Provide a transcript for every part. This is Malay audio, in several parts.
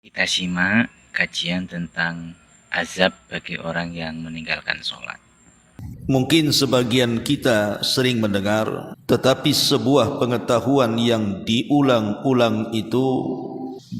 Kita simak kajian tentang azab bagi orang yang meninggalkan sholat. Mungkin sebagian kita sering mendengar, tetapi sebuah pengetahuan yang diulang-ulang itu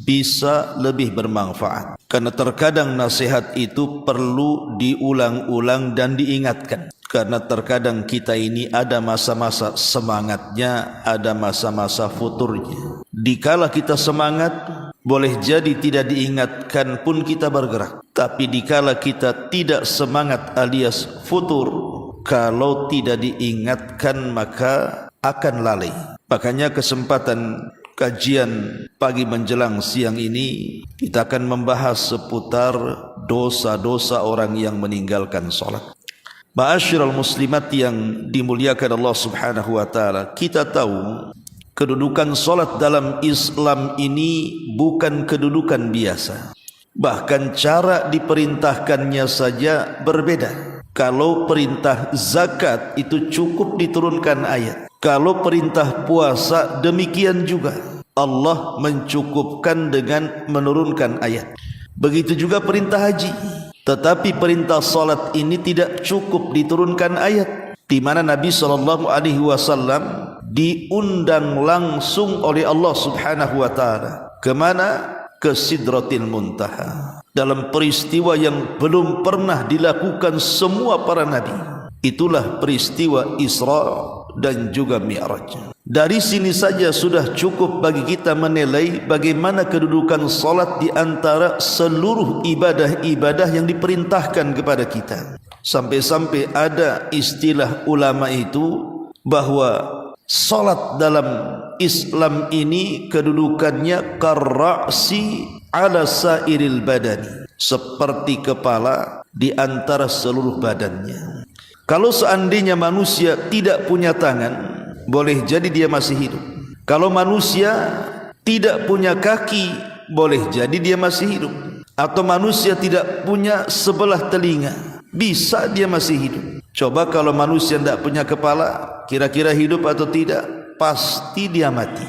bisa lebih bermanfaat. Karena terkadang nasihat itu perlu diulang-ulang dan diingatkan. Karena terkadang kita ini ada masa-masa semangatnya, ada masa-masa futurnya. Dikala kita semangat, boleh jadi tidak diingatkan pun kita bergerak. Tapi dikala kita tidak semangat alias futur, kalau tidak diingatkan maka akan lalai. Makanya kesempatan kajian pagi menjelang siang ini kita akan membahas seputar dosa-dosa orang yang meninggalkan sholat. Ma'asyiral muslimat yang dimuliakan Allah Subhanahu wa taala, kita tahu kedudukan solat dalam Islam ini bukan kedudukan biasa. Bahkan cara diperintahkannya saja berbeda. Kalau perintah zakat itu cukup diturunkan ayat. Kalau perintah puasa demikian juga. Allah mencukupkan dengan menurunkan ayat. Begitu juga perintah haji. Tetapi perintah salat ini tidak cukup diturunkan ayat, di mana Nabi SAW diundang langsung oleh Allah Subhanahu wa taala. Kemana? Ke Sidratil Muntaha. Dalam peristiwa yang belum pernah dilakukan semua para nabi. Itulah peristiwa Isra dan juga Mi'raj. Dari sini saja sudah cukup bagi kita menilai bagaimana kedudukan salat di antara seluruh ibadah-ibadah yang diperintahkan kepada kita. Sampai-sampai ada istilah ulama itu bahwa salat dalam Islam ini kedudukannya karra'si ala sairil badani, seperti kepala di antara seluruh badannya. Kalau seandainya manusia tidak punya tangan, boleh jadi dia masih hidup. Kalau manusia tidak punya kaki, boleh jadi dia masih hidup. Atau manusia tidak punya sebelah telinga, bisa dia masih hidup. Coba kalau manusia tidak punya kepala, kira-kira hidup atau tidak? Pasti dia mati.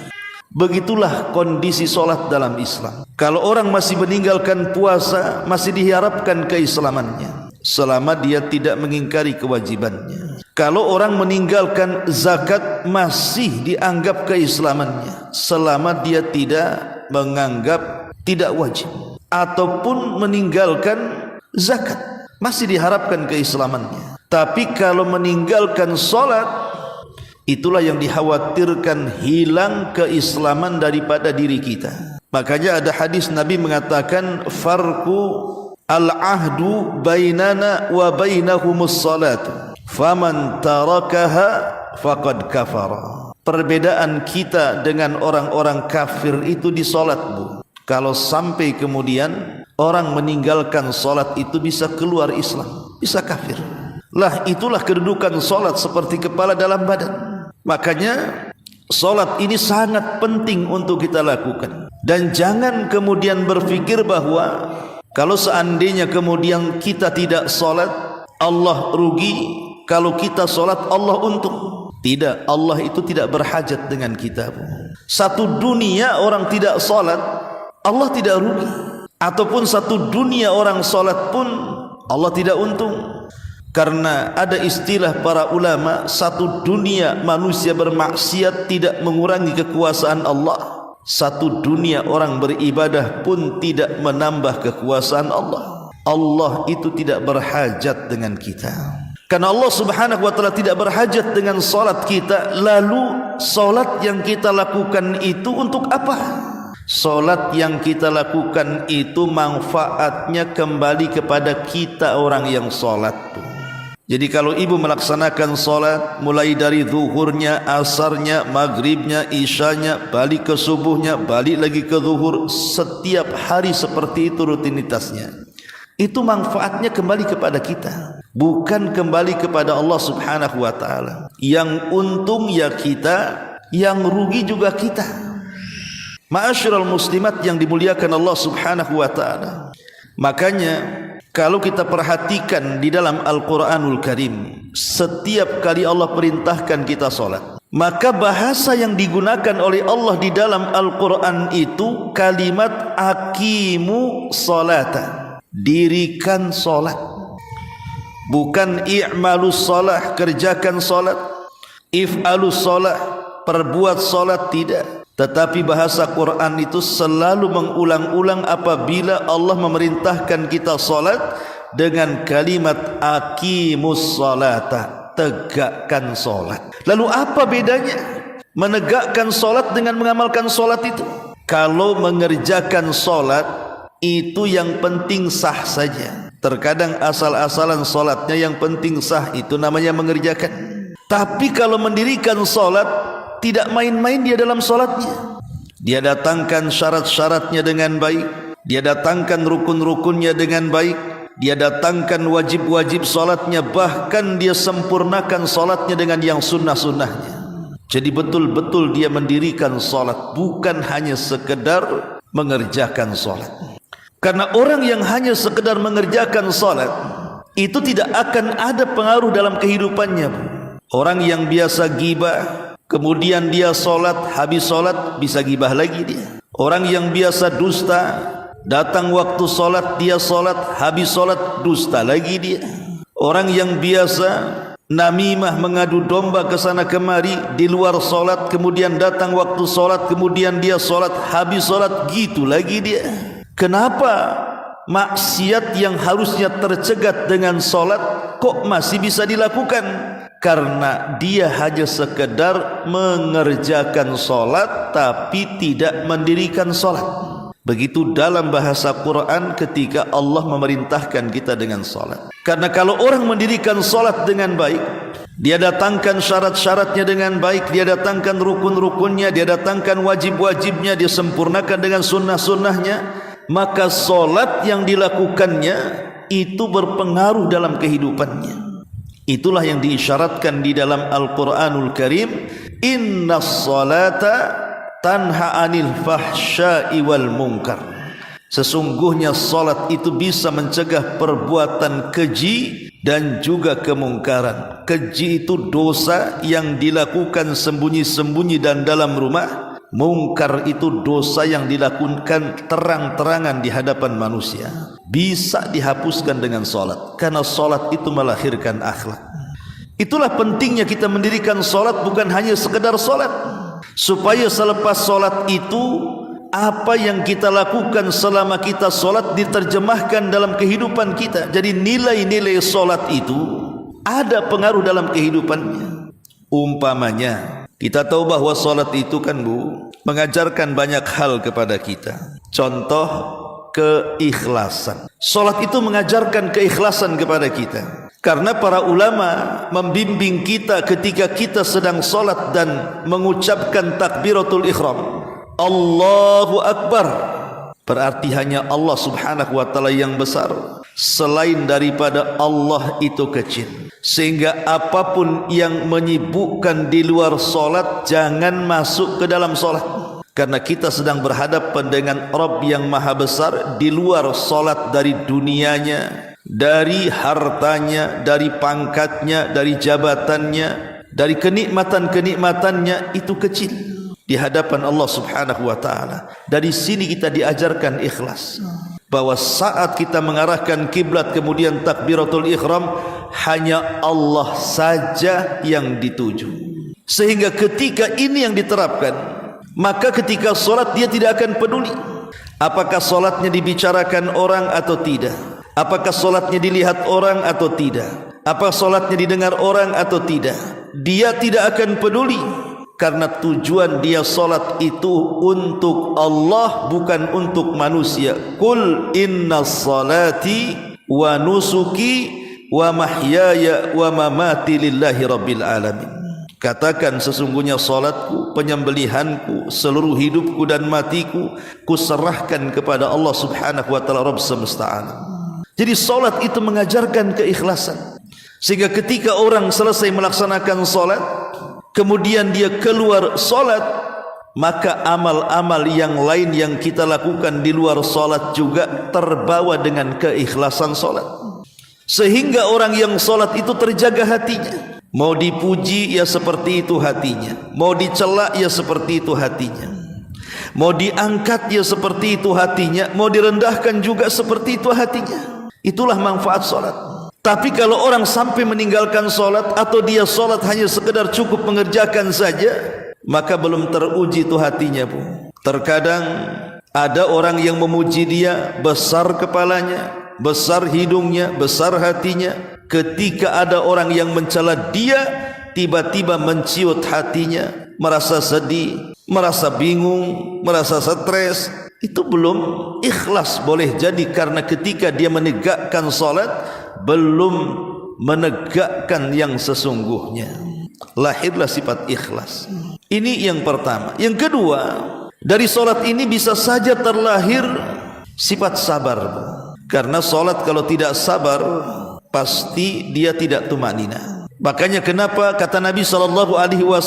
Begitulah kondisi solat dalam Islam. Kalau orang masih meninggalkan puasa, masih diharapkan keislamannya selama dia tidak mengingkari kewajibannya. Kalau orang meninggalkan zakat, masih dianggap keislamannya selama dia tidak menganggap tidak wajib. Ataupun meninggalkan zakat, masih diharapkan keislamannya. Tapi kalau meninggalkan solat, itulah yang dikhawatirkan hilang keislaman daripada diri kita. Makanya ada hadis Nabi mengatakan, farku al-ahdu bainana wa bainahumus salatu, faman tarakaha faqad kafara. Perbedaan kita dengan orang-orang kafir itu di salat, Bu. Kalau sampai kemudian orang meninggalkan salat itu bisa keluar Islam, bisa kafir. Lah itulah kedudukan salat seperti kepala dalam badan. Makanya salat ini sangat penting untuk kita lakukan. Dan jangan kemudian berpikir bahwa kalau seandainya kemudian kita tidak salat, Allah rugi. Kalau kita salat, Allah untung. Tidak, Allah itu tidak berhajat dengan kita. Satu dunia orang tidak salat, Allah tidak rugi. Ataupun satu dunia orang salat pun Allah tidak untung. Karena ada istilah para ulama, satu dunia manusia bermaksiat tidak mengurangi kekuasaan Allah. Satu dunia orang beribadah pun tidak menambah kekuasaan Allah. Allah itu tidak berhajat dengan kita. Karena Allah Subhanahu wa taala tidak berhajat dengan salat kita. Lalu salat yang kita lakukan itu untuk apa? Salat yang kita lakukan itu manfaatnya kembali kepada kita orang yang salat. Jadi kalau ibu melaksanakan salat mulai dari zuhurnya, asarnya, maghribnya, isyanya, balik ke subuhnya, balik lagi ke zuhur, setiap hari seperti itu rutinitasnya. Itu manfaatnya kembali kepada kita, bukan kembali kepada Allah Subhanahu wa taala. Yang untung ya kita, yang rugi juga kita. Ma'asyiral muslimat yang dimuliakan Allah Subhanahu wa taala. Makanya kalau kita perhatikan di dalam Al-Quranul Karim, setiap kali Allah perintahkan kita salat, Maka bahasa yang digunakan oleh Allah di dalam Al-Quran itu kalimat aqimu salata, dirikan solat. Bukan i'malus salah, kerjakan solat, if'alus salah, perbuat solat, tidak. Tetapi bahasa Quran itu selalu mengulang-ulang apabila Allah memerintahkan kita solat dengan kalimat aqimus salata, tegakkan solat. Lalu apa bedanya menegakkan solat dengan mengamalkan solat itu? Kalau mengerjakan solat itu yang penting sah saja. Terkadang asal-asalan solatnya yang penting sah, itu namanya mengerjakan. Tapi kalau mendirikan solat, tidak main-main dia dalam solatnya. Dia datangkan syarat-syaratnya dengan baik, dia datangkan rukun-rukunnya dengan baik, dia datangkan wajib-wajib solatnya, bahkan dia sempurnakan solatnya dengan yang sunnah-sunnahnya. Jadi betul-betul dia mendirikan solat, bukan hanya sekedar mengerjakan solat. Karena orang yang hanya sekedar mengerjakan solat itu tidak akan ada pengaruh dalam kehidupannya. Orang yang biasa gibah, kemudian dia solat, habis solat bisa gibah lagi dia. Orang yang biasa dusta, datang waktu solat dia solat, habis solat dusta lagi dia. Orang yang biasa namimah, mengadu domba ke sana kemari di luar solat, kemudian datang waktu solat, kemudian dia solat, habis solat, gitu lagi dia. Kenapa maksiat yang harusnya tercegat dengan solat kok masih bisa dilakukan? Karena dia hanya sekedar mengerjakan solat tapi tidak mendirikan solat. Begitu dalam bahasa Quran ketika Allah memerintahkan kita dengan solat. Karena kalau orang mendirikan solat dengan baik, dia datangkan syarat-syaratnya dengan baik, dia datangkan rukun-rukunnya, dia datangkan wajib-wajibnya, dia sempurnakan dengan sunnah-sunnahnya, maka solat yang dilakukannya itu berpengaruh dalam kehidupannya. Itulah yang diisyaratkan di dalam Al-Quranul Karim, innas salata tanha anil fahsya'i wal munkar. Sesungguhnya salat itu bisa mencegah perbuatan keji dan juga kemungkaran. Keji itu dosa yang dilakukan sembunyi-sembunyi dan dalam rumah. Mungkar itu dosa yang dilakukan terang-terangan di hadapan manusia. Bisa dihapuskan dengan salat, karena salat itu melahirkan akhlak. Itulah pentingnya kita mendirikan salat, bukan hanya sekedar salat, supaya selepas salat itu apa yang kita lakukan selama kita salat diterjemahkan dalam kehidupan kita. Jadi nilai-nilai salat itu ada pengaruh dalam kehidupannya. Umpamanya, kita tahu bahwa salat itu kan mengajarkan banyak hal kepada kita. Contoh, keikhlasan. Salat itu mengajarkan keikhlasan kepada kita. Karena para ulama membimbing kita ketika kita sedang salat dan mengucapkan takbiratul ihram, Allahu Akbar, berarti hanya Allah subhanahu wa ta'ala yang besar. Selain daripada Allah itu kecil. Sehingga apapun yang menyibukkan di luar solat jangan masuk ke dalam solat. Karena kita sedang berhadapan dengan Rabb yang maha besar. Di luar solat, dari dunianya, dari hartanya, dari pangkatnya, dari jabatannya, dari kenikmatan-kenikmatannya, itu kecil di hadapan Allah subhanahu wa ta'ala. Dari sini kita diajarkan ikhlas, bahwa saat kita mengarahkan kiblat kemudian takbiratul ihram, hanya Allah saja yang dituju. Sehingga ketika ini yang diterapkan, maka ketika solat dia tidak akan peduli apakah solatnya dibicarakan orang atau tidak, apakah solatnya dilihat orang atau tidak, apakah solatnya didengar orang atau tidak. Dia tidak akan peduli, karena tujuan dia solat itu untuk Allah, bukan untuk manusia. Qul inna salati wa nusuki wa mahyaya wa mamati lillahi rabbil alamin. Katakan, sesungguhnya salatku, penyembelihanku, seluruh hidupku dan matiku kuserahkan kepada Allah subhanahu wa ta'ala, Rabb semesta alam. Jadi salat itu mengajarkan keikhlasan. Sehingga ketika orang selesai melaksanakan salat, kemudian dia keluar salat, maka amal-amal yang lain yang kita lakukan di luar salat juga terbawa dengan keikhlasan salat. Sehingga orang yang salat itu terjaga hatinya. Mau dipuji ya seperti itu hatinya, mau dicela ya seperti itu hatinya, mau diangkat ya seperti itu hatinya, mau direndahkan juga seperti itu hatinya. Itulah manfaat solat. Tapi kalau orang sampai meninggalkan solat, atau dia solat hanya sekedar cukup mengerjakan saja, maka belum teruji itu hatinya, Bu. Terkadang ada orang yang memuji dia, besar kepalanya, besar hidungnya, besar hatinya. Ketika ada orang yang mencela dia, tiba-tiba menciut hatinya, merasa sedih, merasa bingung, merasa stres. Itu belum ikhlas boleh jadi, karena ketika dia menegakkan solat belum menegakkan yang sesungguhnya. Lahirlah sifat ikhlas. Ini yang pertama. Yang kedua, dari solat ini bisa saja terlahir sifat sabar. Karena solat kalau tidak sabar, pasti dia tidak tumanina. Makanya kenapa kata Nabi SAW,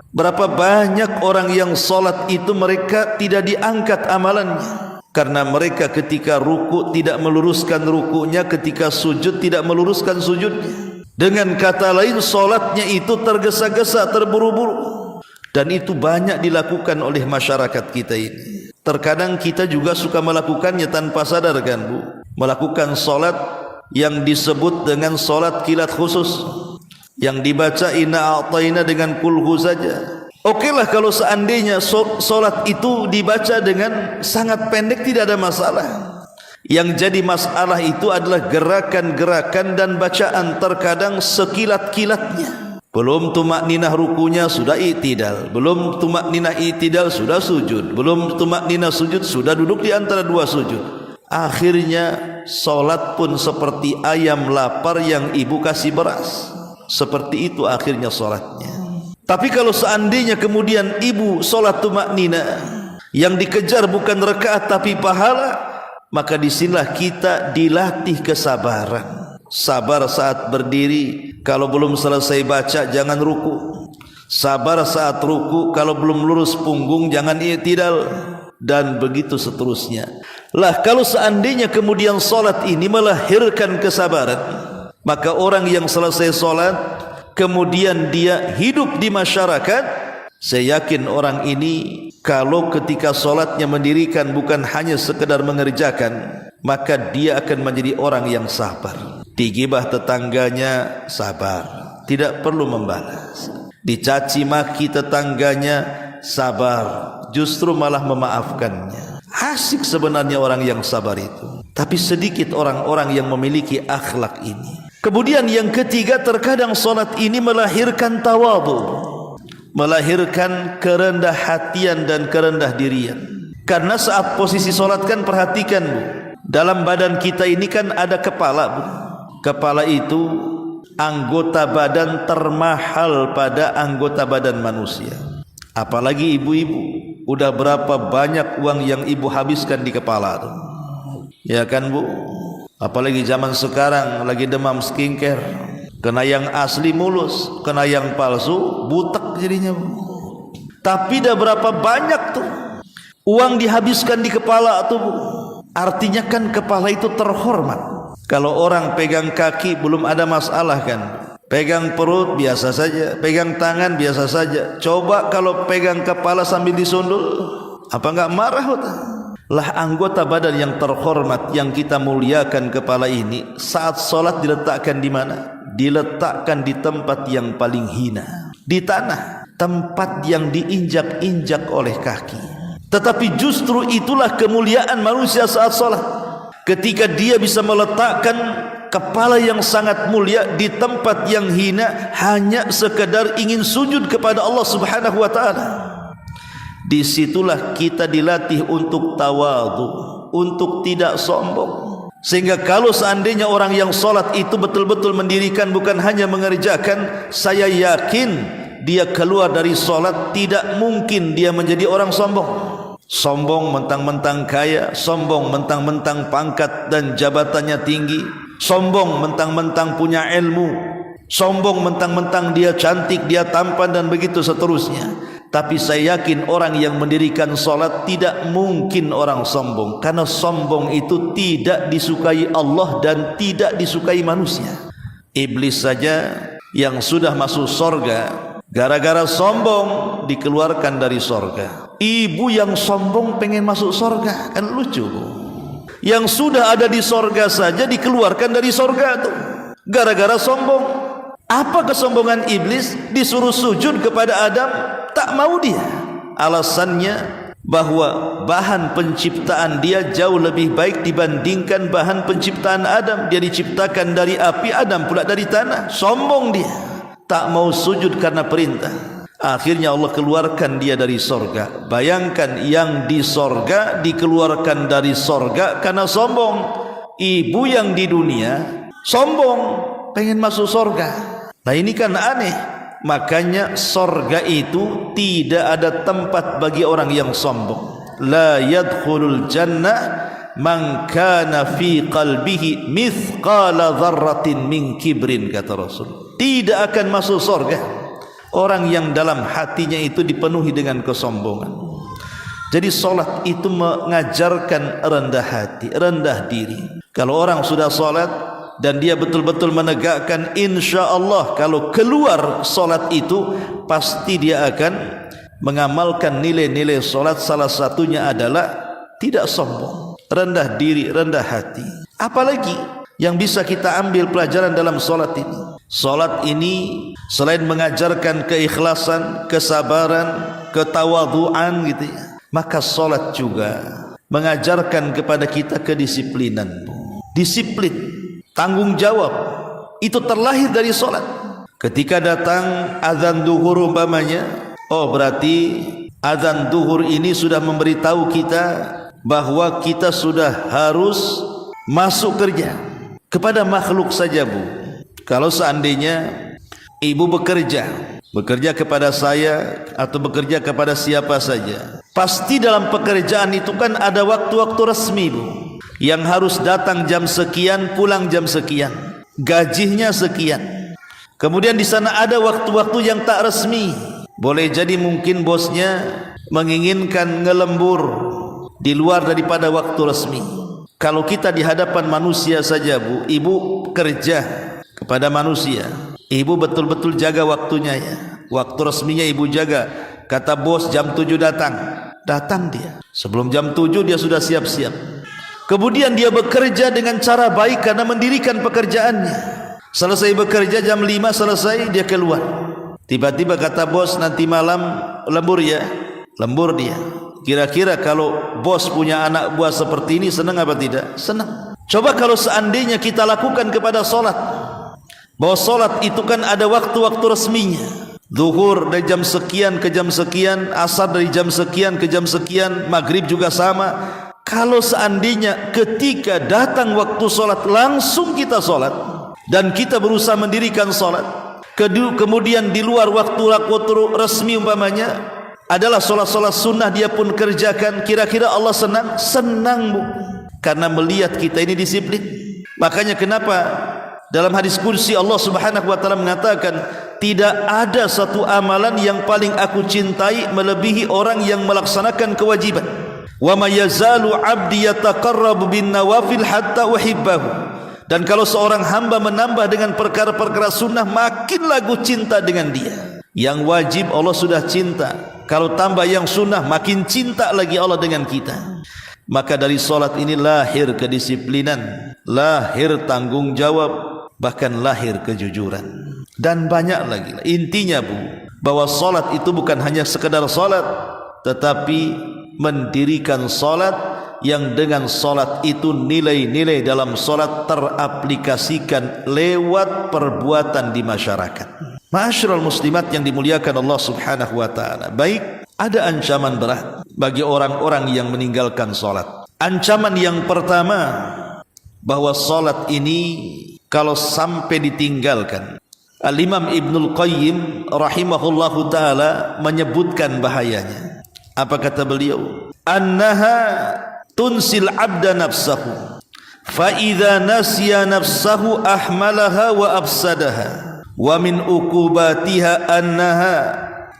berapa banyak orang yang solat itu mereka tidak diangkat amalannya. Karena mereka ketika ruku tidak meluruskan rukunya, ketika sujud tidak meluruskan sujudnya. Dengan kata lain, solatnya itu tergesa-gesa, terburu-buru. Dan itu banyak dilakukan oleh masyarakat kita ini. Terkadang kita juga suka melakukannya tanpa sadar, kan Bu? Melakukan solat yang disebut dengan solat kilat khusus, yang dibaca inna a'tayna dengan kulhu saja. Okelah kalau seandainya solat itu dibaca dengan sangat pendek, tidak ada masalah. Yang jadi masalah itu adalah gerakan-gerakan dan bacaan, terkadang sekilat-kilatnya. Belum tumakninah rukunya sudah i'tidal, belum tumakninah i'tidal sudah sujud, belum tumakninah sujud sudah duduk di antara dua sujud. Akhirnya solat pun seperti ayam lapar yang ibu kasih beras. Seperti itu akhirnya solatnya. Tapi kalau seandainya kemudian ibu solat tumakninah, yang dikejar bukan rakaat tapi pahala, maka disinilah kita dilatih kesabaran. Sabar saat berdiri, kalau belum selesai baca jangan ruku. Sabar saat ruku, kalau belum lurus punggung jangan i'tidal, dan begitu seterusnya. Lah kalau seandainya kemudian solat ini melahirkan kesabaran, maka orang yang selesai solat kemudian dia hidup di masyarakat, saya yakin orang ini kalau ketika solatnya mendirikan bukan hanya sekedar mengerjakan, maka dia akan menjadi orang yang sabar. Digibah tetangganya sabar, tidak perlu membalas. Dicaci maki tetangganya sabar, justru malah memaafkannya. Asik sebenarnya orang yang sabar itu. Tapi sedikit orang-orang yang memiliki akhlak ini. Kemudian yang ketiga, terkadang solat ini melahirkan tawadhu, melahirkan kerendah hatian dan kerendah dirian. Karena saat posisi solat kan, perhatikan Bu, dalam badan kita ini kan ada kepala, Bu. Kepala itu anggota badan termahal pada anggota badan manusia. Apalagi ibu-ibu, udah berapa banyak uang yang ibu habiskan di kepala tuh. Ya kan Bu? Apalagi zaman sekarang lagi demam skincare, kena yang asli mulus, kena yang palsu butek jadinya Bu. Tapi dah berapa banyak tuh uang dihabiskan di kepala tuh Bu. Artinya kan kepala itu terhormat. Kalau orang pegang kaki belum ada masalah kan, pegang perut biasa saja, pegang tangan biasa saja. Coba kalau pegang kepala sambil disundul, apa enggak marah? Lah anggota badan yang terhormat yang kita muliakan kepala ini, saat solat diletakkan di mana? Diletakkan di tempat yang paling hina, di tanah, tempat yang diinjak-injak oleh kaki. Tetapi justru itulah kemuliaan manusia saat solat, ketika dia bisa meletakkan kepala yang sangat mulia di tempat yang hina, hanya sekedar ingin sujud kepada Allah Subhanahu wa taala. Disitulah kita dilatih untuk tawadhu, untuk tidak sombong. Sehingga kalau seandainya orang yang solat itu betul-betul mendirikan, bukan hanya mengerjakan, saya yakin dia keluar dari solat tidak mungkin dia menjadi orang sombong. Sombong mentang-mentang kaya, sombong mentang-mentang pangkat dan jabatannya tinggi, sombong mentang-mentang punya ilmu, sombong mentang-mentang dia cantik, dia tampan, dan begitu seterusnya. Tapi saya yakin orang yang mendirikan solat tidak mungkin orang sombong, karena sombong itu tidak disukai Allah dan tidak disukai manusia. Iblis saja yang sudah masuk sorga gara-gara sombong dikeluarkan dari sorga. Ibu yang sombong pengen masuk sorga, kan lucu. Yang sudah ada di sorga saja dikeluarkan dari sorga tuh gara-gara sombong. Apa kesombongan iblis? Disuruh sujud kepada Adam, tak mau dia. Alasannya bahwa bahan penciptaan dia jauh lebih baik dibandingkan bahan penciptaan Adam. Dia diciptakan dari api, Adam pula dari tanah. Sombong dia, tak mau sujud karena perintah. Akhirnya Allah keluarkan dia dari sorga. Bayangkan, yang di sorga dikeluarkan dari sorga karena sombong. Ibu yang di dunia sombong, pengen masuk sorga. Nah ini kan aneh. Makanya sorga itu tidak ada tempat bagi orang yang sombong. La yadkhulul jannah man kana fi qalbihi mithqala dzarratin min kibrin, kata Rasul. Tidak akan masuk sorga orang yang dalam hatinya itu dipenuhi dengan kesombongan. Jadi solat itu mengajarkan rendah hati, rendah diri. Kalau orang sudah solat dan dia betul-betul menegakkan, insya Allah kalau keluar solat itu pasti dia akan mengamalkan nilai-nilai solat. Salah satunya adalah tidak sombong, rendah diri, rendah hati. Apalagi yang bisa kita ambil pelajaran dalam solat ini? Solat ini selain mengajarkan keikhlasan, kesabaran, ketawaduan gitu ya, maka solat juga mengajarkan kepada kita kedisiplinan. Disiplin, tanggung jawab itu terlahir dari solat. Ketika datang azan duhur umpamanya, oh berarti azan duhur ini sudah memberitahu kita bahwa kita sudah harus masuk kerja. Kepada makhluk saja Bu, kalau seandainya ibu bekerja kepada saya atau bekerja kepada siapa saja, pasti dalam pekerjaan itu kan ada waktu-waktu resmi Bu, yang harus datang jam sekian, pulang jam sekian, gajinya sekian. Kemudian di sana ada waktu-waktu yang tak resmi. Boleh jadi mungkin bosnya menginginkan ngelembur di luar daripada waktu resmi. Kalau kita di hadapan manusia saja Bu, ibu kerja kepada manusia, ibu betul-betul jaga waktunya ya. Waktu resminya ibu jaga. Kata bos jam 7 datang, datang dia. Sebelum jam 7 dia sudah siap-siap. Kemudian dia bekerja dengan cara baik karena mendirikan pekerjaannya. Selesai bekerja jam 5 selesai, dia keluar. Tiba-tiba kata bos nanti malam lembur ya. Lembur dia. Kira-kira kalau bos punya anak buah seperti ini senang apa tidak? Senang. Coba kalau seandainya kita lakukan kepada solat, bahwa solat itu kan ada waktu-waktu resminya. Zuhur dari jam sekian ke jam sekian, asar dari jam sekian ke jam sekian, maghrib juga sama. Kalau seandainya ketika datang waktu solat langsung kita solat, dan kita berusaha mendirikan solat, kemudian di luar waktu resmi umpamanya adalah solat-solat sunnah dia pun kerjakan, kira-kira Allah senang? Senang Bu, karena melihat kita ini disiplin. Makanya kenapa dalam hadis kursi Allah Subhanahu wa taala mengatakan, tidak ada satu amalan yang paling aku cintai melebihi orang yang melaksanakan kewajiban. Wa may yazalu 'abdi yataqarrabu bin nawafil hatta uhibbahu. Dan kalau seorang hamba menambah dengan perkara-perkara sunnah, makin lagu cinta dengan dia. Yang wajib Allah sudah cinta, kalau tambah yang sunnah makin cinta lagi Allah dengan kita. Maka dari solat ini lahir kedisiplinan, lahir tanggung jawab, bahkan lahir kejujuran, dan banyak lagi. Intinya Bu, bahwa solat itu bukan hanya sekedar solat, tetapi mendirikan solat yang dengan solat itu nilai-nilai dalam solat teraplikasikan lewat perbuatan di masyarakat. Ma'asyiral muslimat yang dimuliakan Allah Subhanahu wa taala. Baik, ada ancaman berat bagi orang-orang yang meninggalkan salat. Ancaman yang pertama, bahwa salat ini kalau sampai ditinggalkan, Al-Imam Ibnul Qayyim rahimahullahu taala menyebutkan bahayanya. Apa kata beliau? Annaha tunsil 'abda nafsahu, fa idza nasiya nafsahu ahmalaha wa afsadaha. Wa min uqubatiha annaha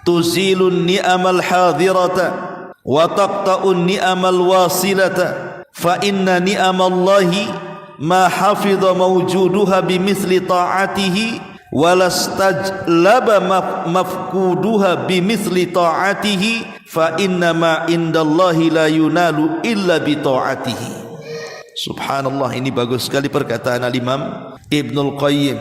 tuzilun ni'amal hadirata wa taqta'un ni'amal wasilata fa inna ni'amallahi ma hafidha mawjuduha bimithli ta'atihi walastajlaba mafkuduha bimithli ta'atihi fa inna ma indallahi la yunalu illa bi ta'atihi. Subhanallah, ini bagus sekali perkataan Al-Imam Ibnul Qayyim,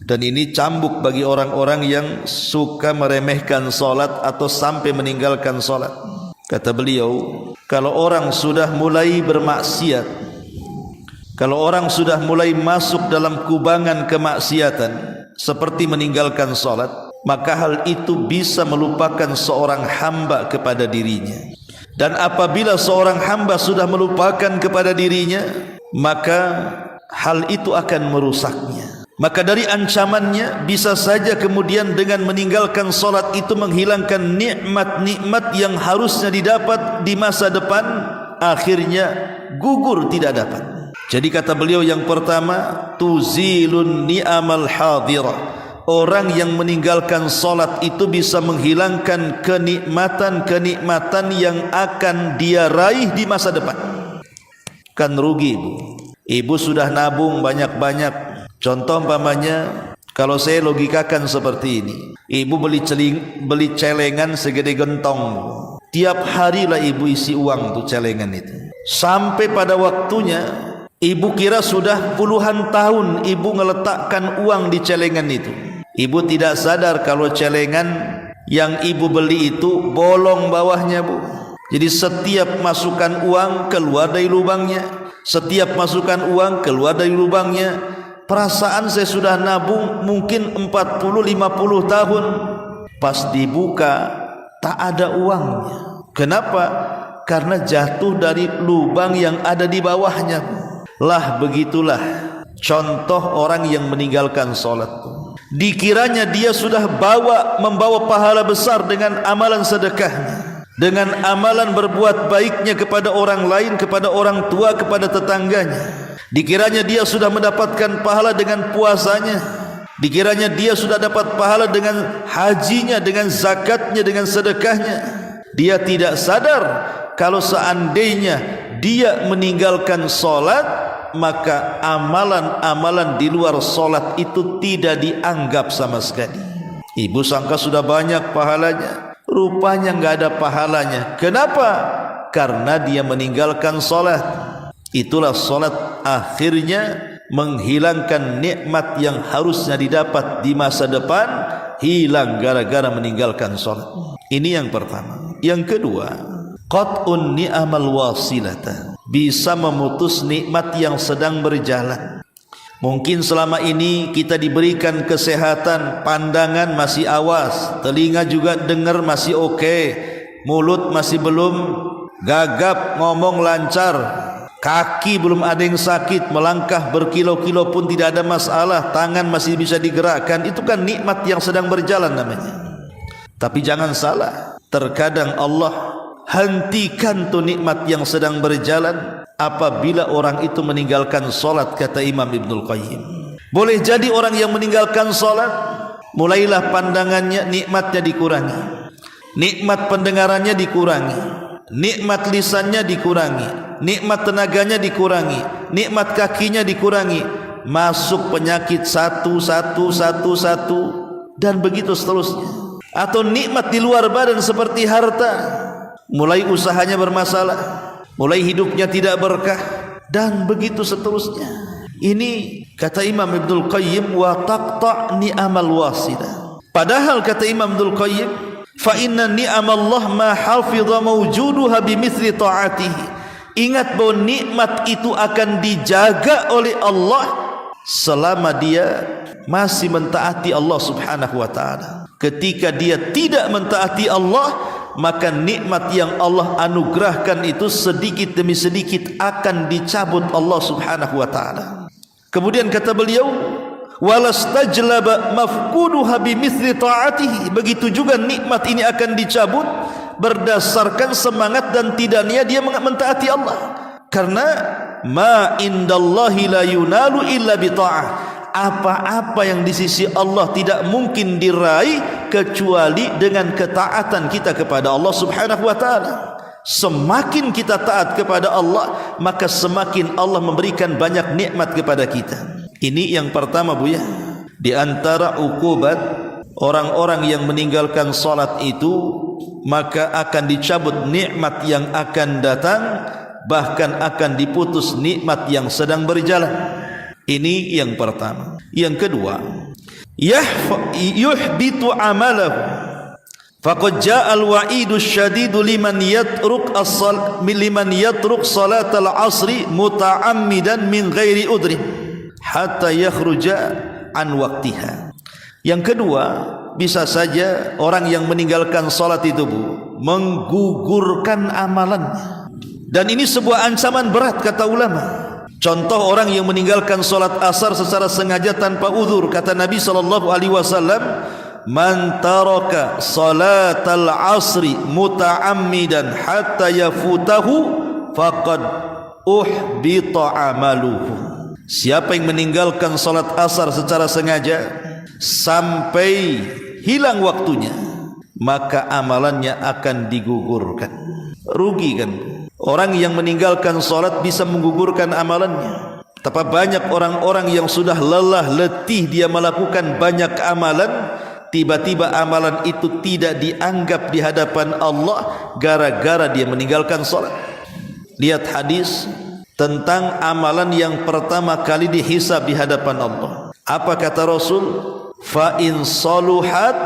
dan ini cambuk bagi orang-orang yang suka meremehkan salat atau sampai meninggalkan salat. Kata beliau, kalau orang sudah mulai bermaksiat, kalau orang sudah mulai masuk dalam kubangan kemaksiatan seperti meninggalkan salat, maka hal itu bisa melupakan seorang hamba kepada dirinya. Dan apabila seorang hamba sudah melupakan kepada dirinya, maka hal itu akan merusaknya. Maka dari ancamannya, bisa saja kemudian dengan meninggalkan solat itu menghilangkan nikmat-nikmat yang harusnya didapat di masa depan, akhirnya gugur tidak dapat. Jadi kata beliau yang pertama, tuzilun ni'amal hadirah. Orang yang meninggalkan solat itu bisa menghilangkan kenikmatan-kenikmatan yang akan dia raih di masa depan. Kan rugi ibu. Ibu sudah nabung banyak-banyak. Contoh umpamanya, kalau saya logikakan seperti ini, ibu beli celengan segede gentong. Tiap hari lah ibu isi uang tuh celengan itu. Sampai pada waktunya, ibu kira sudah puluhan tahun ibu ngeletakkan uang di celengan itu. Ibu tidak sadar kalau celengan yang ibu beli itu bolong bawahnya, bu. Jadi setiap masukkan uang keluar dari lubangnya, setiap masukkan uang keluar dari lubangnya. Perasaan saya sudah nabung mungkin 40-50 tahun, pas dibuka tak ada uangnya. Kenapa? Karena jatuh dari lubang yang ada di bawahnya. Lah begitulah contoh orang yang meninggalkan solat. Dikiranya dia sudah membawa pahala besar dengan amalan sedekahnya, dengan amalan berbuat baiknya kepada orang lain, kepada orang tua, kepada tetangganya. Dikiranya dia sudah mendapatkan pahala dengan puasanya, dikiranya dia sudah dapat pahala dengan hajinya, dengan zakatnya, dengan sedekahnya. Dia tidak sadar kalau seandainya dia meninggalkan solat, maka amalan-amalan di luar solat itu tidak dianggap sama sekali. Ibu sangka sudah banyak pahalanya, rupanya nggak ada pahalanya. Kenapa? Karena dia meninggalkan solat. Itulah solat akhirnya menghilangkan nikmat yang harusnya didapat di masa depan, hilang gara-gara meninggalkan solat. Ini yang pertama. Yang kedua, qat'un ni'amal wasilata, bisa memutus nikmat yang sedang berjalan. Mungkin selama ini kita diberikan kesehatan, pandangan masih awas, telinga juga dengar masih oke, mulut masih belum gagap, ngomong lancar, kaki belum ada yang sakit, melangkah berkilo-kilo pun tidak ada masalah, tangan masih bisa digerakkan. Itu kan nikmat yang sedang berjalan namanya. Tapi jangan salah, terkadang Allah hentikan tu nikmat yang sedang berjalan apabila orang itu meninggalkan solat, kata Imam Ibnul Qayyim. Boleh jadi orang yang meninggalkan solat, mulailah pandangannya, nikmatnya dikurangi, nikmat pendengarannya dikurangi, nikmat lisannya dikurangi, nikmat tenaganya dikurangi, nikmat kakinya dikurangi, masuk penyakit satu, dan begitu seterusnya. Atau nikmat di luar badan seperti harta, mulai usahanya bermasalah, mulai hidupnya tidak berkah, dan begitu seterusnya. Ini kata Imam Ibnul Qayyim, wa taqta' ni'amal wasilah. Padahal kata Imam Ibnul Qayyim, fa inna ni'amallah ma hafidha mawjuduha bimithli ta'atihi. Ingat bahwa nikmat itu akan dijaga oleh Allah selama dia masih mentaati Allah Subhanahu wa ta'ala. Ketika dia tidak mentaati Allah, maka nikmat yang Allah anugerahkan itu sedikit demi sedikit akan dicabut Allah Subhanahu wa ta'ala. Kemudian kata beliau, walastajlaba mafkuduha bimithli ta'atihi. Begitu juga nikmat ini akan dicabut berdasarkan semangat dan tidaknya dia mentaati Allah. Karena ma indallahi la yunalu illa bi ta'ah. Apa-apa yang di sisi Allah tidak mungkin diraih kecuali dengan ketaatan kita kepada Allah Subhanahu wa ta'ala. Semakin kita taat kepada Allah, maka semakin Allah memberikan banyak nikmat kepada kita. Ini yang pertama, bu ya. Di antara ukubat orang-orang yang meninggalkan salat itu, maka akan dicabut nikmat yang akan datang, bahkan akan diputus nikmat yang sedang berjalan. Ini yang pertama. Yang kedua, yuhbitu amalahu. Faqad ja'al wa'idu syadidu liman yatruk salatal asri muta'ammidan min ghairi udrin hatta yakhruja an waqtiha. Yang kedua, bisa saja orang yang meninggalkan salat itu menggugurkan amalannya. Dan ini sebuah ancaman berat kata ulama. Contoh orang yang meninggalkan salat asar secara sengaja tanpa uzur, kata Nabi SAW, man taraka salatal asri muta'ammidan hatta yafutahu faqad uhbita amaluhu. Siapa yang meninggalkan salat asar secara sengaja sampai hilang waktunya, maka amalannya akan digugurkan. Rugi kan? Orang yang meninggalkan salat bisa menggugurkan amalannya. Betapa banyak orang-orang yang sudah lelah letih dia melakukan banyak amalan, tiba-tiba amalan itu tidak dianggap di hadapan Allah gara-gara dia meninggalkan salat. Lihat hadis tentang amalan yang pertama kali dihisab di hadapan Allah. Apa kata Rasul? Fa in saluhat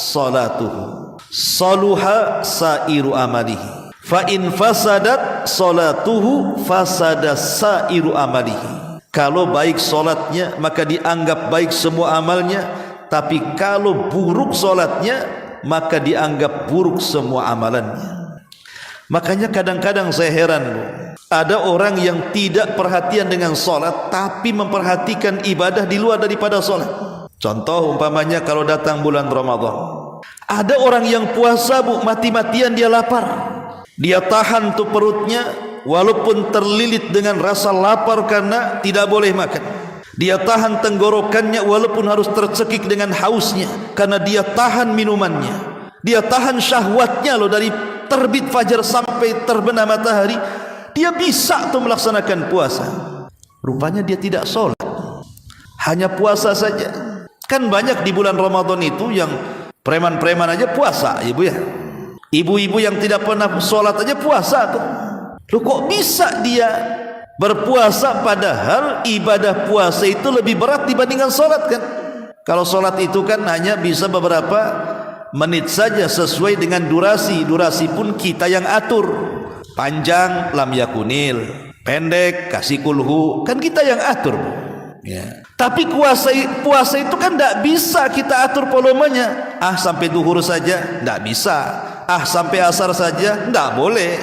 salatuhu saluha sairu amalihi, fa in fasadat salatuhu fasada sairu amalihi. Kalau baik salatnya maka dianggap baik semua amalnya, tapi kalau buruk salatnya maka dianggap buruk semua amalannya. Makanya kadang-kadang saya heran loh, ada orang yang tidak perhatian dengan salat tapi memperhatikan ibadah di luar daripada salat. Contoh umpamanya kalau datang bulan Ramadan, ada orang yang puasa mati-matian dia lapar, dia tahan tuh perutnya walaupun terlilit dengan rasa lapar karena tidak boleh makan. Dia tahan tenggorokannya walaupun harus tercekik dengan hausnya karena dia tahan minumannya. Dia tahan syahwatnya loh, dari terbit fajar sampai terbenam matahari dia bisa tuh melaksanakan puasa. Rupanya dia tidak sholat, hanya puasa saja. Kan banyak di bulan Ramadan itu yang preman-preman aja puasa, ibu ya. Ibu-ibu yang tidak pernah sholat aja puasa tuh. Loh, kok bisa dia berpuasa padahal ibadah puasa itu lebih berat dibandingkan sholat kan? Kalau sholat itu kan hanya bisa beberapa menit saja sesuai dengan durasi pun kita yang atur. Panjang lam yakunil, pendek kasih kulhu, kan kita yang atur ya. Tapi puasa itu kan tidak bisa kita atur volumenya. Sampai duhur saja tidak bisa, sampai asar saja tidak boleh.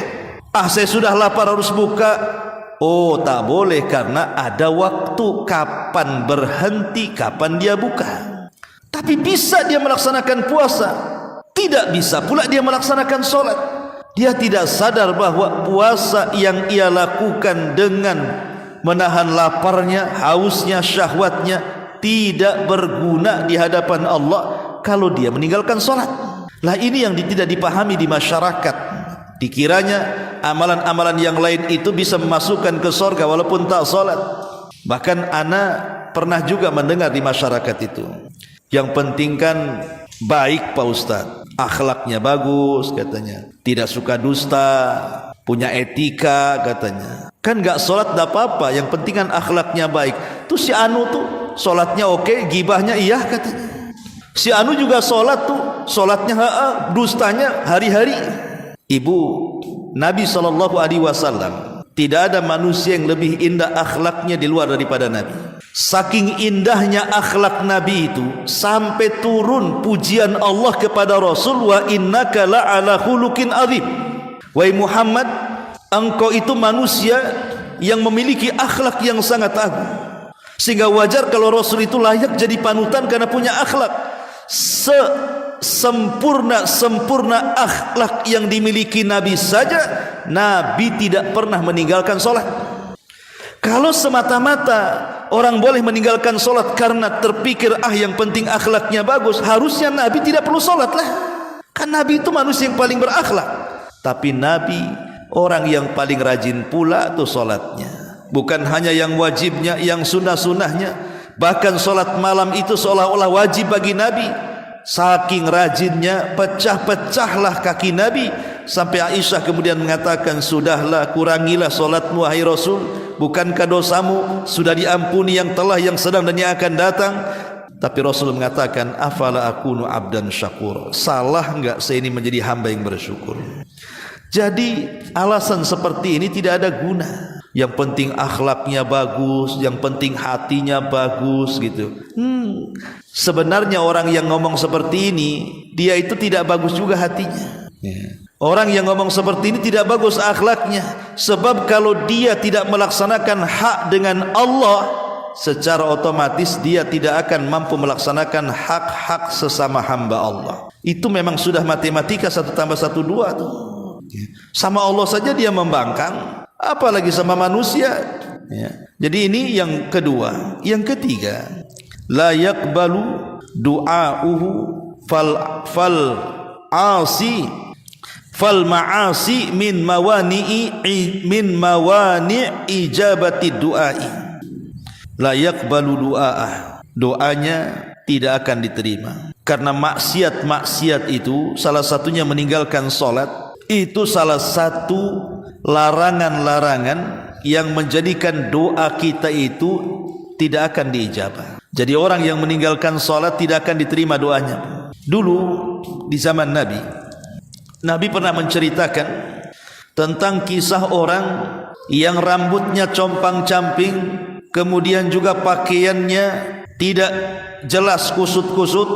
Saya sudah lapar harus buka. Oh, tak boleh karena ada waktu kapan berhenti, kapan dia buka. Tapi bisa dia melaksanakan puasa, tidak bisa pula dia melaksanakan sholat. Dia tidak sadar bahwa puasa yang ia lakukan dengan menahan laparnya, hausnya, syahwatnya tidak berguna di hadapan Allah kalau dia meninggalkan sholat. Lah ini yang tidak dipahami di masyarakat. Dikiranya amalan-amalan yang lain itu bisa memasukkan ke surga walaupun tak sholat. Bahkan ana pernah juga mendengar di masyarakat itu, yang penting kan baik Pak Ustadz, akhlaknya bagus katanya, tidak suka dusta, punya etika katanya. Kan gak sholat gak apa-apa, yang penting kan akhlaknya baik. Tuh si Anu tuh sholatnya oke, gibahnya iya katanya. Si Anu juga sholat tuh, sholatnya dustanya hari-hari. Ibu, Nabi SAW, tidak ada manusia yang lebih indah akhlaknya di luar daripada Nabi. Saking indahnya akhlak Nabi itu sampai turun pujian Allah kepada Rasul, wa innaka la'ala khuluqin azim. Wahai Muhammad, engkau itu manusia yang memiliki akhlak yang sangat agung, sehingga wajar kalau Rasul itu layak jadi panutan karena punya akhlak. Sempurna akhlak yang dimiliki Nabi saja, Nabi tidak pernah meninggalkan sholat. Kalau semata-mata orang boleh meninggalkan sholat karena terpikir yang penting akhlaknya bagus, harusnya Nabi tidak perlu sholat lah. Kan Nabi itu manusia yang paling berakhlak. Tapi Nabi orang yang paling rajin pula tuh sholatnya. Bukan hanya yang wajibnya, yang sunnah-sunnahnya. Bahkan solat malam itu seolah-olah wajib bagi Nabi. Saking rajinnya, pecah-pecahlah kaki Nabi. Sampai Aisyah kemudian mengatakan, sudahlah, kurangilah solatmu wahai Rasul. Bukankah dosamu sudah diampuni yang telah, yang sedang dan yang akan datang? Tapi Rasul mengatakan, afala akunu abdan syakur. Salah enggak saya ini menjadi hamba yang bersyukur? Jadi alasan seperti ini tidak ada guna. Yang penting akhlaknya bagus, yang penting hatinya bagus gitu. Sebenarnya orang yang ngomong seperti ini, dia itu tidak bagus juga hatinya. Orang yang ngomong seperti ini tidak bagus akhlaknya. Sebab kalau dia tidak melaksanakan hak dengan Allah, secara otomatis dia tidak akan mampu melaksanakan hak-hak sesama hamba Allah. Itu memang sudah matematika 1 tambah 1 2 tuh. Sama Allah saja dia membangkang, apalagi sama manusia. Jadi ini yang kedua. Yang ketiga, la yaqbalu du'auhu fal ma'asi min mawani ijabati du'ai. La yaqbalu du'a'ah, doanya tidak akan diterima. Karena maksiat itu salah satunya meninggalkan solat. Itu salah satu larangan-larangan yang menjadikan doa kita itu tidak akan diijabah. Jadi orang yang meninggalkan solat tidak akan diterima doanya. Dulu di zaman Nabi pernah menceritakan tentang kisah orang yang rambutnya compang-camping, kemudian juga pakaiannya tidak jelas, kusut-kusut,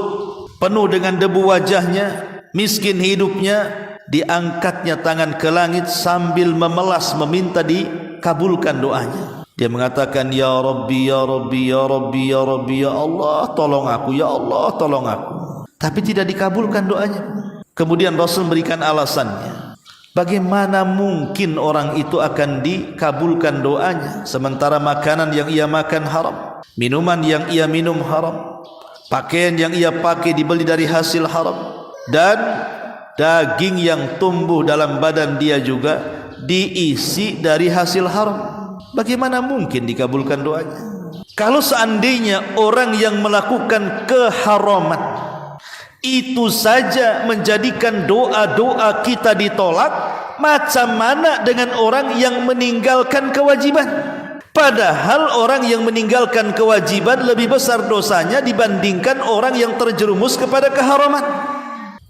penuh dengan debu wajahnya, miskin hidupnya. Diangkatnya tangan ke langit sambil memelas meminta dikabulkan doanya. Dia mengatakan, ya Rabbi, ya Rabbi, ya Rabbi, ya Rabbi, ya Allah tolong aku, ya Allah tolong aku. Tapi tidak dikabulkan doanya. Kemudian Rasul memberikan alasannya. Bagaimana mungkin orang itu akan dikabulkan doanya, sementara makanan yang ia makan haram, minuman yang ia minum haram, pakaian yang ia pakai dibeli dari hasil haram, dan daging yang tumbuh dalam badan dia juga diisi dari hasil haram. Bagaimana mungkin dikabulkan doanya? Kalau seandainya orang yang melakukan keharaman itu saja menjadikan doa-doa kita ditolak, macam mana dengan orang yang meninggalkan kewajiban? Padahal orang yang meninggalkan kewajiban lebih besar dosanya dibandingkan orang yang terjerumus kepada keharaman.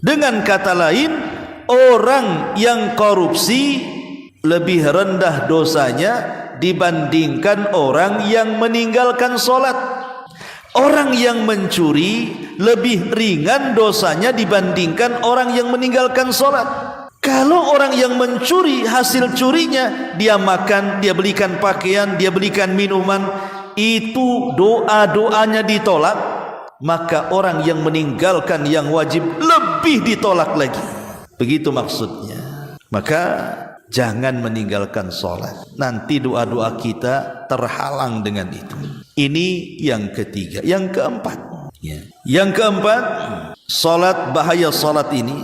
Dengan kata lain, orang yang korupsi lebih rendah dosanya dibandingkan orang yang meninggalkan solat. Orang yang mencuri lebih ringan dosanya dibandingkan orang yang meninggalkan solat. Kalau orang yang mencuri, hasil curinya dia makan, dia belikan pakaian, dia belikan minuman, itu doa-doanya ditolak, maka orang yang meninggalkan yang wajib lebih ditolak lagi. Begitu maksudnya. Maka jangan meninggalkan solat, nanti doa-doa kita terhalang dengan itu. Ini yang ketiga. Yang keempat, Yang keempat, solat, bahaya solat ini,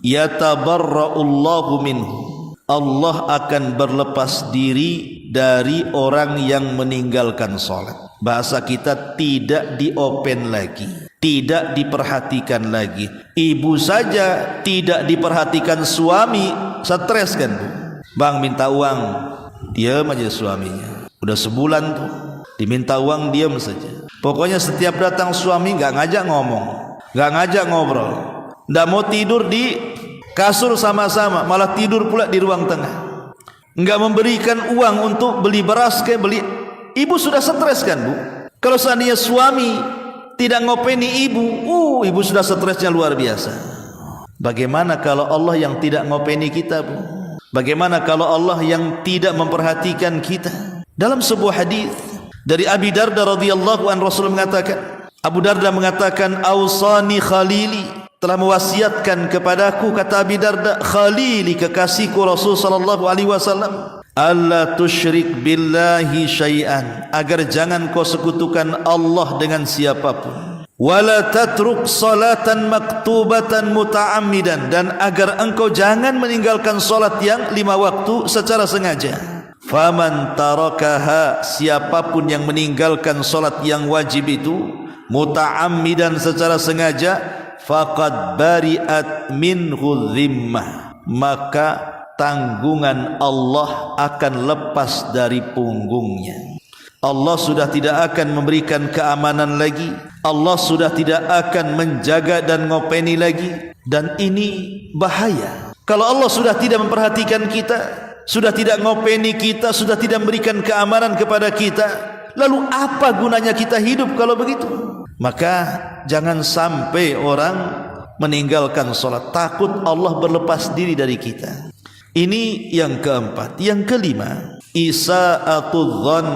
yatabarra'ullahu minhu, Allah akan berlepas diri dari orang yang meninggalkan solat. Bahasa kita tidak diopen lagi, tidak diperhatikan lagi. Ibu saja tidak diperhatikan suami, stres kan Bu? Bang minta uang, diam aja suaminya. Udah sebulan tuh diminta uang, diam saja. Pokoknya setiap datang suami nggak ngajak ngomong, nggak ngajak ngobrol, nggak mau tidur di kasur sama-sama, malah tidur pula di ruang tengah. Nggak memberikan uang untuk beli beras kayak beli. Ibu sudah stres kan Bu? Kalau seandainya suami tidak ngopeni ibu, ibu sudah stresnya luar biasa. Bagaimana kalau Allah yang tidak ngopeni kita Bu? Bagaimana kalau Allah yang tidak memperhatikan kita? Dalam sebuah hadis dari Abi Darda radhiyallahu an, Rasul mengatakan, Abu Darda mengatakan, ausani khalili, telah mewasiatkan kepadaku, kata Abi Darda, khalili, kekasihku Rasul sallallahu alaihi wasallam, alla tusyrik billahi syai'an, agar jangan kau sekutukan Allah dengan siapapun, wala tatruk salatan maktubatan muta'ammidan, dan agar engkau jangan meninggalkan salat yang 5 waktu secara sengaja. Faman tarakaha, siapapun yang meninggalkan solat yang wajib itu muta'ammidan, secara sengaja, faqad bari'at minhu dhimmah, maka tanggungan Allah akan lepas dari punggungnya. Allah sudah tidak akan memberikan keamanan lagi, Allah sudah tidak akan menjaga dan ngopeni lagi. Dan ini bahaya. Kalau Allah sudah tidak memperhatikan kita, sudah tidak ngopeni kita, sudah tidak memberikan keamanan kepada kita, lalu apa gunanya kita hidup kalau begitu? Maka jangan sampai orang meninggalkan solat takut Allah berlepas diri dari kita. Ini yang keempat. Yang kelima, isa'atul dhann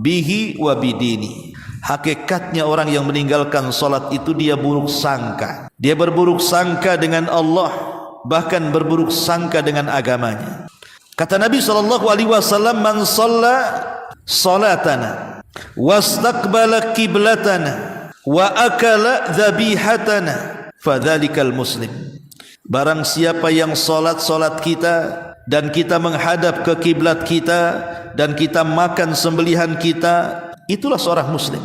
bihi wa bidini. Hakikatnya orang yang meninggalkan solat itu dia buruk sangka. Dia berburuk sangka dengan Allah, bahkan berburuk sangka dengan agamanya. Kata Nabi SAW, man shalla salatana wastaqbala qiblatana wa akala dhabihatana fadzalikal muslim. Barang siapa yang solat kita dan kita menghadap ke kiblat kita dan kita makan sembelihan kita, itulah seorang muslim.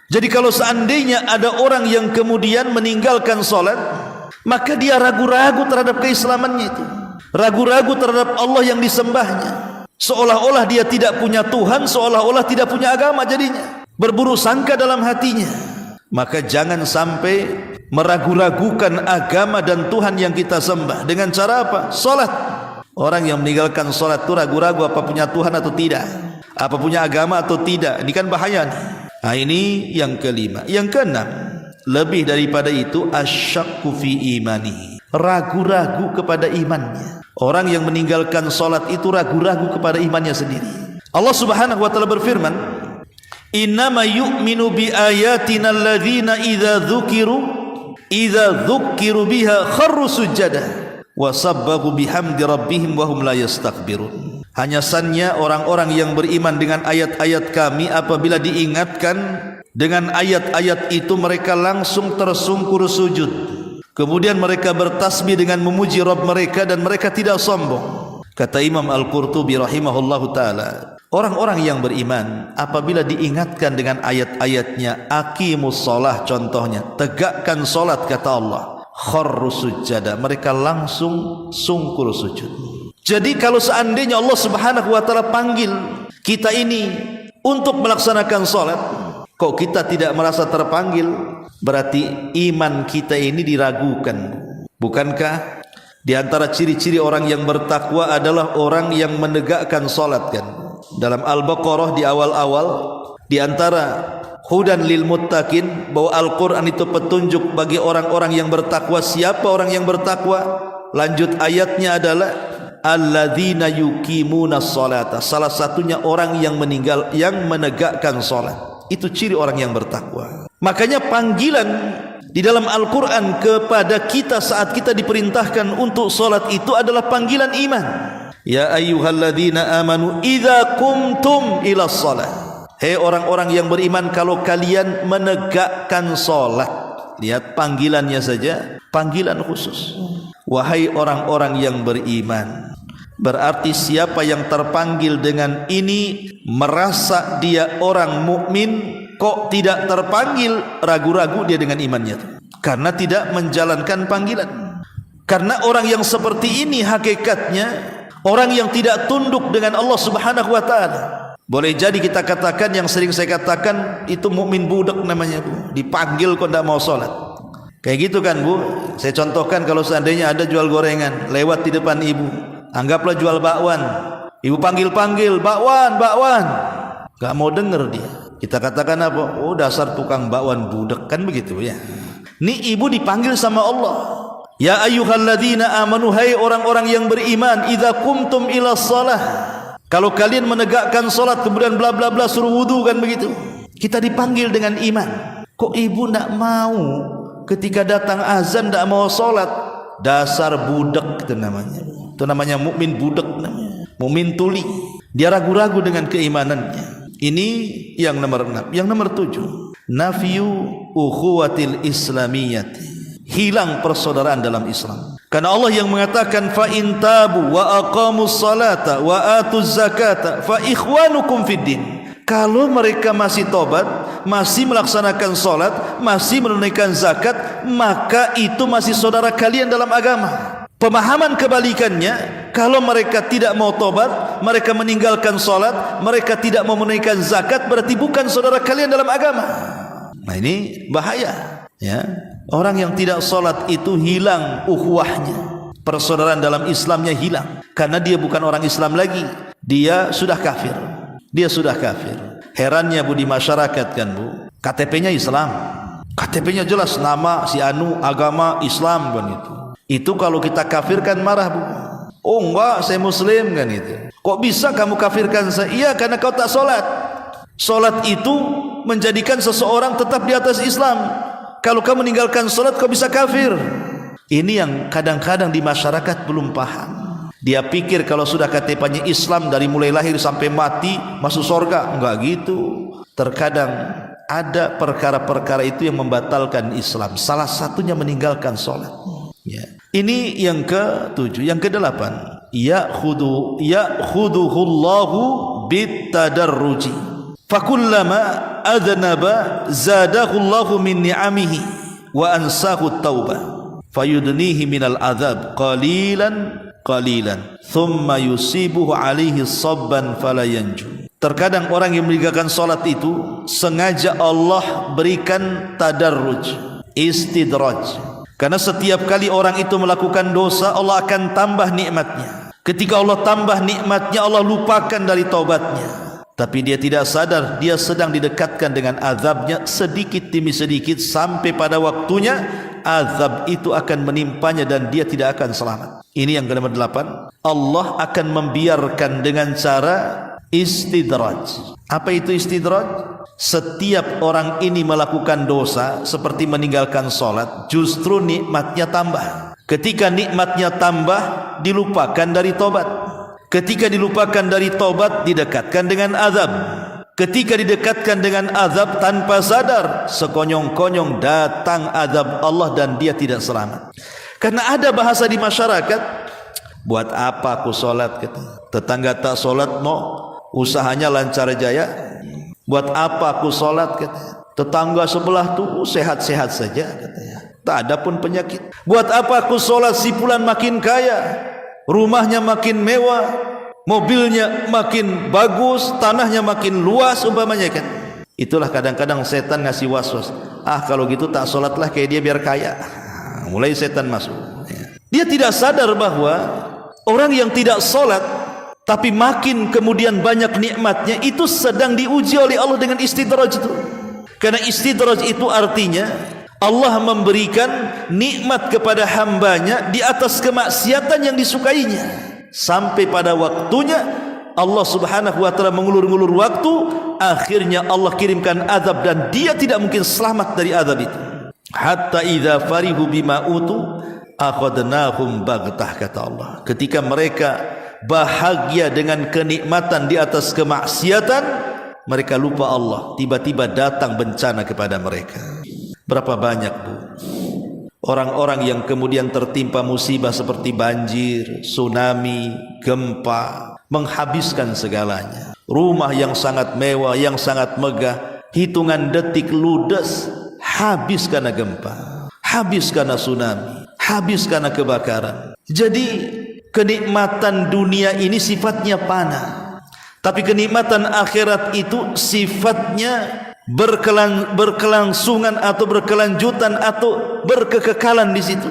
Jadi kalau seandainya ada orang yang kemudian meninggalkan solat, maka dia ragu-ragu terhadap keislamannya itu, ragu-ragu terhadap Allah yang disembahnya, seolah-olah dia tidak punya Tuhan, seolah-olah tidak punya agama, jadinya berburuk sangka dalam hatinya. Maka jangan sampai meragu-ragukan agama dan Tuhan yang kita sembah dengan cara apa? Solat. Orang yang meninggalkan solat itu ragu-ragu apa punya Tuhan atau tidak, apa punya agama atau tidak. Ini kan bahaya nih. Nah, ini yang kelima. Yang keenam, lebih daripada itu, asyakku fi imani, ragu-ragu kepada imannya. Orang yang meninggalkan solat itu ragu-ragu kepada imannya sendiri. Allah Subhanahu wa taala berfirman, innama yu'minu bi ayatina alladzina idza dzukiru biha kharru sujada wa sabbahu bihamdi rabbihim wa hum la yastakbirun. Hanya saja orang-orang yang beriman dengan ayat-ayat kami, apabila diingatkan dengan ayat-ayat itu mereka langsung tersungkur sujud, kemudian mereka bertasbih dengan memuji Rabb mereka, dan mereka tidak sombong. Kata Imam Al-Qurtubi rahimahullahu ta'ala, orang-orang yang beriman apabila diingatkan dengan ayat-ayatnya, aqimus shalah contohnya, tegakkan solat kata Allah, kharru sujada, mereka langsung sungkur sujud. Jadi kalau seandainya Allah Subhanahu wa taala panggil kita ini untuk melaksanakan solat, kok kita tidak merasa terpanggil, berarti iman kita ini diragukan. Bukankah di antara ciri-ciri orang yang bertakwa adalah orang yang menegakkan solat kan? Dalam Al-Baqarah di awal-awal, di antara hudan lil muttaqin, bahwa Al-Quran itu petunjuk bagi orang-orang yang bertakwa. Siapa orang yang bertakwa? Lanjut ayatnya adalah alladzina yuqimuna sholata, salah satunya orang yang menegakkan salat. Itu ciri orang yang bertakwa. Makanya panggilan di dalam Al-Quran kepada kita saat kita diperintahkan untuk salat itu adalah panggilan iman. Ya ayyuhalladzina amanu idza qumtum ila shalah. Hei orang-orang yang beriman, kalau kalian menegakkan salat. Lihat panggilannya saja, panggilan khusus. Wahai orang-orang yang beriman. Berarti siapa yang terpanggil dengan ini merasa dia orang mukmin, kok tidak terpanggil, ragu-ragu dia dengan imannya itu, karena tidak menjalankan panggilan. Karena orang yang seperti ini hakikatnya orang yang tidak tunduk dengan Allah Subhanahu wa taala. Boleh jadi kita katakan, yang sering saya katakan, itu mukmin budak namanya, Bu. Dipanggil kok tidak mau sholat. Kayak gitu kan, Bu. Saya contohkan, kalau seandainya ada jual gorengan lewat di depan ibu, anggaplah jual bakwan, ibu panggil-panggil, bakwan, bakwan, gak mau denger dia. Kita katakan apa? Oh, dasar tukang bakwan budak, kan begitu ya. Ini ibu dipanggil sama Allah. Ya ayyuhalladzina amanu, hai orang-orang yang beriman, idza qumtum ila shalah, kalau kalian menegakkan salat, kemudian bla bla bla suruh wudu, kan begitu. Kita dipanggil dengan iman. Kok ibu nak mau ketika datang azan tidak mau salat? Dasar budak itu namanya. Itu namanya mukmin budak namanya. Mukmin tuli. Dia ragu-ragu dengan keimanannya. Ini yang nomor 6. Yang nomor 7, nafyu ukhuwatil islamiyyati, hilang persaudaraan dalam Islam. Karena Allah yang mengatakan fa in tabu wa aqamus salata wa atuz zakata fa ikhwanukum fiddin. Kalau mereka masih tobat, masih melaksanakan salat, masih menunaikan zakat, maka itu masih saudara kalian dalam agama. Pemahaman kebalikannya, kalau mereka tidak mau tobat, mereka meninggalkan salat, mereka tidak mau menunaikan zakat, berarti bukan saudara kalian dalam agama. Nah ini bahaya, ya. Orang yang tidak salat itu hilang ukhuwahnya, persaudaraan dalam Islamnya hilang, karena dia bukan orang Islam lagi, dia sudah kafir. Dia sudah kafir. Herannya Bu di masyarakat kan Bu, KTP-nya Islam, KTP-nya jelas nama si anu agama Islam kan itu. Itu kalau kita kafirkan marah Bu. Oh enggak, saya Muslim kan itu. Kok bisa kamu kafirkan saya? Iya, karena kau tak solat. Solat itu menjadikan seseorang tetap di atas Islam. Kalau kamu meninggalkan solat, kau bisa kafir. Ini yang kadang-kadang di masyarakat belum paham. Dia pikir kalau sudah KTP-nya Islam dari mulai lahir sampai mati masuk surga. Enggak gitu. Terkadang ada perkara-perkara itu yang membatalkan Islam. Salah satunya meninggalkan solat. Ya. Ini yang ke-7. Yang ke-8, ya'khuduhullahu bitadarruji fakullama adnaba zadahullahu min ni'amihi wa ansahu taubah fayudnihi minal adhab qalilan thumma yusibuhu alaihi sabban fala yanju. Terkadang orang yang meninggalkan salat itu sengaja Allah berikan tadarruj, istidraj. Karena setiap kali orang itu melakukan dosa, Allah akan tambah nikmatnya. Ketika Allah tambah nikmatnya, Allah lupakan dari taubatnya. Tapi dia tidak sadar, dia sedang didekatkan dengan azabnya sedikit demi sedikit, sampai pada waktunya azab itu akan menimpanya dan dia tidak akan selamat. Ini yang ke-8. Allah akan membiarkan dengan cara istidraj. Apa itu istidraj? Setiap orang ini melakukan dosa seperti meninggalkan solat, justru nikmatnya tambah. Ketika nikmatnya tambah, dilupakan dari tobat. Ketika dilupakan dari tobat, didekatkan dengan azab. Ketika didekatkan dengan azab tanpa sadar, sekonyong-konyong datang azab Allah dan dia tidak selamat. Karena ada bahasa di masyarakat, buat apa aku solat? Tetangga tak solat, no, usahanya lancar jaya. Buat apa aku solat? Tetangga sebelah tuh sehat-sehat saja, katanya. Tak ada pun penyakit. Buat apa aku solat? Si fulan makin kaya, rumahnya makin mewah, mobilnya makin bagus, tanahnya makin luas umpamanya kan. Itulah kadang-kadang setan ngasih was-was. Ah kalau gitu tak solatlah kayak dia biar kaya. Mulai setan masuk. Dia tidak sadar bahwa orang yang tidak solat tapi makin kemudian banyak nikmatnya, itu sedang diuji oleh Allah dengan istidraj itu. Karena istidraj itu artinya Allah memberikan nikmat kepada hambanya di atas kemaksiatan yang disukainya, sampai pada waktunya Allah subhanahu wa ta'ala mengulur-ngulur waktu, akhirnya Allah kirimkan azab dan dia tidak mungkin selamat dari azab itu. Hatta idza farihu bima utu akhadnahum baghtah, kata Allah. Ketika mereka bahagia dengan kenikmatan di atas kemaksiatan, mereka lupa Allah, tiba-tiba datang bencana kepada mereka. Berapa banyak Bu orang-orang yang kemudian tertimpa musibah seperti banjir, tsunami, gempa, menghabiskan segalanya. Rumah yang sangat mewah, yang sangat megah, hitungan detik ludes, habis karena gempa, habis karena tsunami, habis karena kebakaran. Jadi kenikmatan dunia ini sifatnya panah, tapi kenikmatan akhirat itu sifatnya berkelangsungan atau berkelanjutan atau berkekekalan di situ.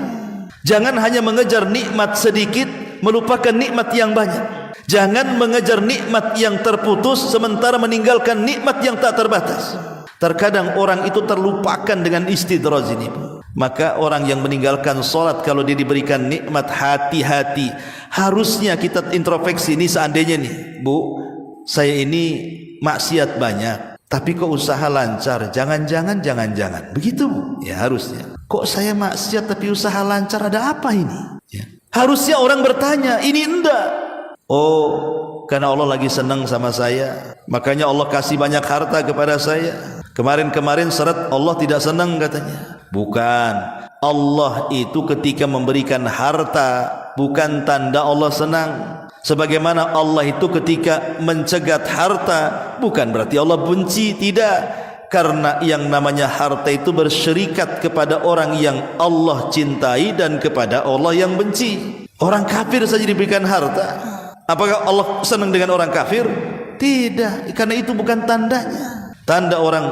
Jangan hanya mengejar nikmat sedikit melupakan nikmat yang banyak. Jangan mengejar nikmat yang terputus sementara meninggalkan nikmat yang tak terbatas. Terkadang orang itu terlupakan dengan istidraj ini. Maka orang yang meninggalkan solat, kalau dia diberikan nikmat, hati-hati. Harusnya kita introspeksi, ini seandainya nih Bu, saya ini maksiat banyak, tapi kok usaha lancar, jangan-jangan begitu Bu? Ya harusnya. Kok saya maksiat tapi usaha lancar, ada apa ini? Ya. Harusnya orang bertanya, ini enggak. Oh, karena Allah lagi senang sama saya, makanya Allah kasih banyak harta kepada saya. Kemarin seret Allah tidak senang katanya. Bukan, Allah itu ketika memberikan harta bukan tanda Allah senang. Sebagaimana Allah itu ketika mencegat harta bukan berarti Allah benci, tidak. Karena yang namanya harta itu bersyirikat kepada orang yang Allah cintai dan kepada Allah yang benci. Orang kafir saja diberikan harta. Apakah Allah senang dengan orang kafir? Tidak, karena itu bukan tandanya. Tanda orang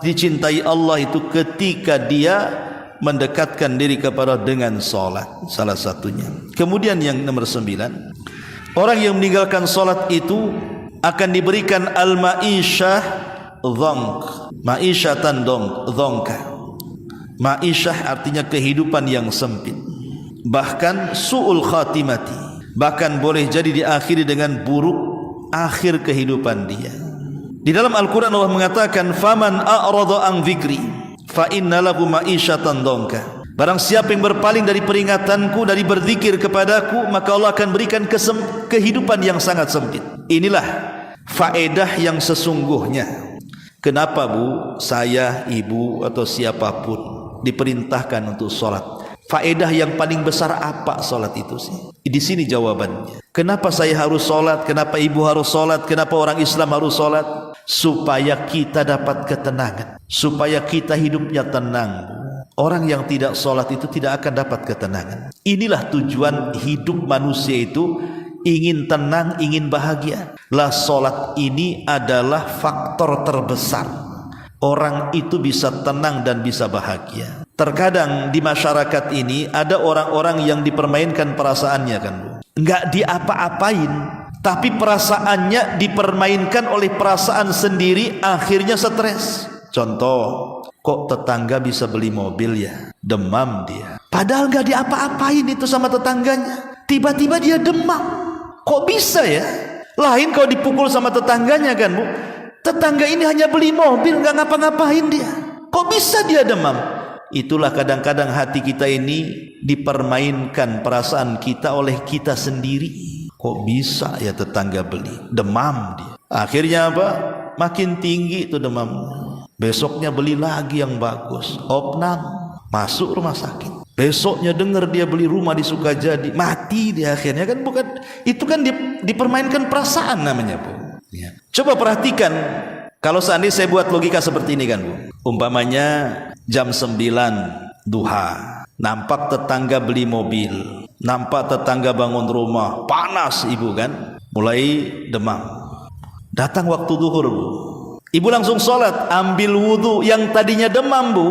dicintai Allah itu ketika dia mendekatkan diri kepada dengan salat, salah satunya. Kemudian yang nomor 9, orang yang meninggalkan salat itu akan diberikan al-ma'isyah dhank. Ma'isyatan dhanka. Ma'isyah artinya kehidupan yang sempit. Bahkan su'ul khatimati. Bahkan boleh jadi diakhiri dengan buruk akhir kehidupan dia. Di dalam Al-Quran Allah mengatakan, faman a'rada an dzikri fa inna lahu ma'isyatan dhanka. Barang siapa yang berpaling dari peringatanku, dari berzikir kepadaku, maka Allah akan berikan kehidupan yang sangat sempit. Inilah faedah yang sesungguhnya. Kenapa Bu, saya, ibu atau siapapun diperintahkan untuk sholat? Faedah yang paling besar apa sholat itu sih? Di sini jawabannya. Kenapa saya harus sholat? Kenapa ibu harus sholat? Kenapa orang Islam harus sholat? Supaya kita dapat ketenangan, supaya kita hidupnya tenang. Orang yang tidak sholat itu tidak akan dapat ketenangan. Inilah tujuan hidup manusia itu, ingin tenang, ingin bahagia. Lah sholat ini adalah faktor terbesar orang itu bisa tenang dan bisa bahagia. Terkadang di masyarakat ini ada orang-orang yang dipermainkan perasaannya kan Bu. Enggak diapa-apain, tapi perasaannya dipermainkan oleh perasaan sendiri, akhirnya stres. Contoh, kok tetangga bisa beli mobil ya? Demam dia. Padahal enggak diapa-apain itu sama tetangganya. Tiba-tiba dia demam. Kok bisa ya? Lain kalau dipukul sama tetangganya kan Bu. Tetangga ini hanya beli mobil, enggak ngapa-ngapain dia. Kok bisa dia demam? Itulah kadang-kadang hati kita ini dipermainkan perasaan kita oleh kita sendiri. Kok bisa ya tetangga beli? Demam dia. Akhirnya apa? Makin tinggi itu demam. Besoknya beli lagi yang bagus. Opnam, masuk rumah sakit. Besoknya dengar dia beli rumah di Sukajadi, mati dia akhirnya kan. Bukan itu kan dipermainkan perasaan namanya Bu ya. Coba perhatikan, kalau seandainya saya buat logika seperti ini kan Bu. Umpamanya jam 9 duha, nampak tetangga beli mobil, nampak tetangga bangun rumah, panas ibu kan, mulai demam. Datang waktu duhur Bu, ibu langsung sholat, ambil wudhu. Yang tadinya demam Bu,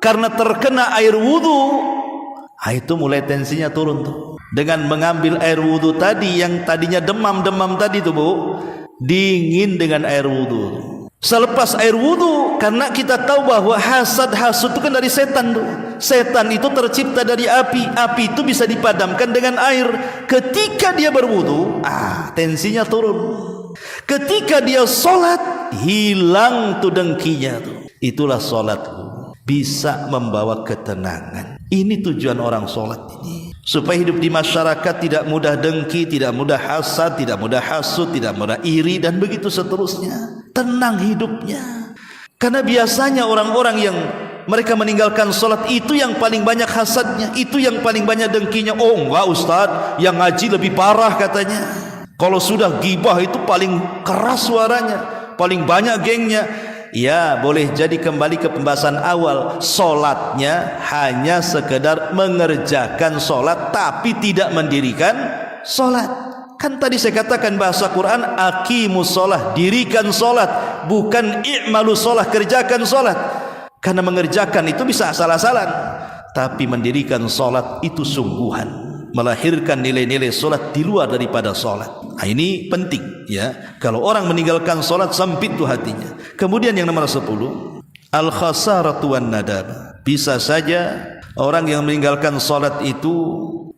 karena terkena air wudhu, itu mulai tensinya turun tuh. Dengan mengambil air wudhu tadi, yang tadinya demam-demam tadi tuh Bu, dingin dengan air wudhu. Selepas air wudhu, karena kita tahu bahwa hasud itu kan dari setan tuh. Setan itu tercipta dari api. Api itu bisa dipadamkan dengan air. Ketika dia berwudhu, tensinya turun. Ketika dia sholat, hilang tuh dengkinya tuh. Itulah sholat bisa membawa ketenangan. Ini tujuan orang sholat ini, supaya hidup di masyarakat tidak mudah dengki, tidak mudah hasad, tidak mudah hasud, tidak mudah iri, dan begitu seterusnya. Tenang hidupnya. Karena biasanya orang-orang yang mereka meninggalkan sholat itu yang paling banyak hasadnya, itu yang paling banyak dengkinya. Oh enggak Ustaz, yang ngaji lebih parah katanya. Kalau sudah gibah itu paling keras suaranya, paling banyak gengnya. Ya boleh jadi kembali ke pembahasan awal, sholatnya hanya sekedar mengerjakan sholat tapi tidak mendirikan sholat. Kan tadi saya katakan bahasa Quran, aqimus sholat, dirikan sholat, bukan i'malus sholat, kerjakan sholat. Karena mengerjakan itu bisa asal-asalan, tapi mendirikan sholat itu sungguhan, melahirkan nilai-nilai sholat di luar daripada sholat. Nah, ini penting ya. Kalau orang meninggalkan sholat, sempit tuh hatinya. Kemudian yang nomor 10, al-khasaratu wan nadam. Bisa saja orang yang meninggalkan sholat itu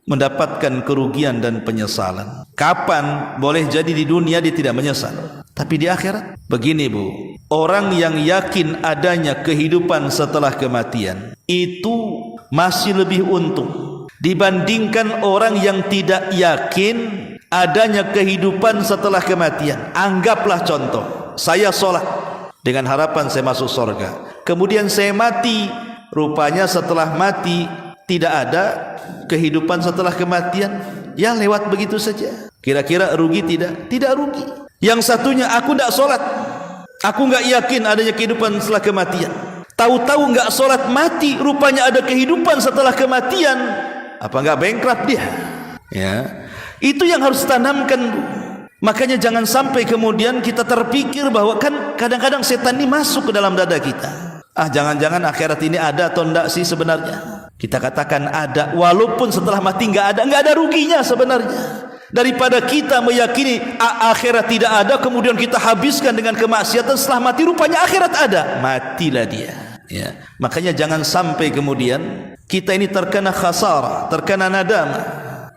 mendapatkan kerugian dan penyesalan. Kapan? Boleh jadi di dunia dia tidak menyesal, tapi di akhirat. Begini Bu, orang yang yakin adanya kehidupan setelah kematian itu masih lebih untung dibandingkan orang yang tidak yakin adanya kehidupan setelah kematian. Anggaplah contoh, saya sholat dengan harapan saya masuk surga, kemudian saya mati Rupanya setelah mati tidak ada kehidupan setelah kematian. Ya lewat begitu saja. Kira-kira rugi tidak? Tidak rugi. Yang satunya, aku tidak sholat, aku enggak yakin adanya kehidupan setelah kematian. Tahu-tahu enggak sholat mati, rupanya ada kehidupan setelah kematian. Apa enggak bankrupt dia? Ya, itu yang harus tanamkan. Makanya jangan sampai kemudian kita terpikir bahwa kan kadang-kadang setan ini masuk ke dalam dada kita. Jangan-jangan akhirat ini ada atau enggak sih sebenarnya? Kita katakan ada, walaupun setelah mati enggak ada ruginya sebenarnya. Daripada kita meyakini akhirat tidak ada, kemudian kita habiskan dengan kemaksiatan, setelah mati rupanya akhirat ada, matilah dia. Ya. Makanya jangan sampai kemudian kita ini terkena khasarah, terkena nadamah,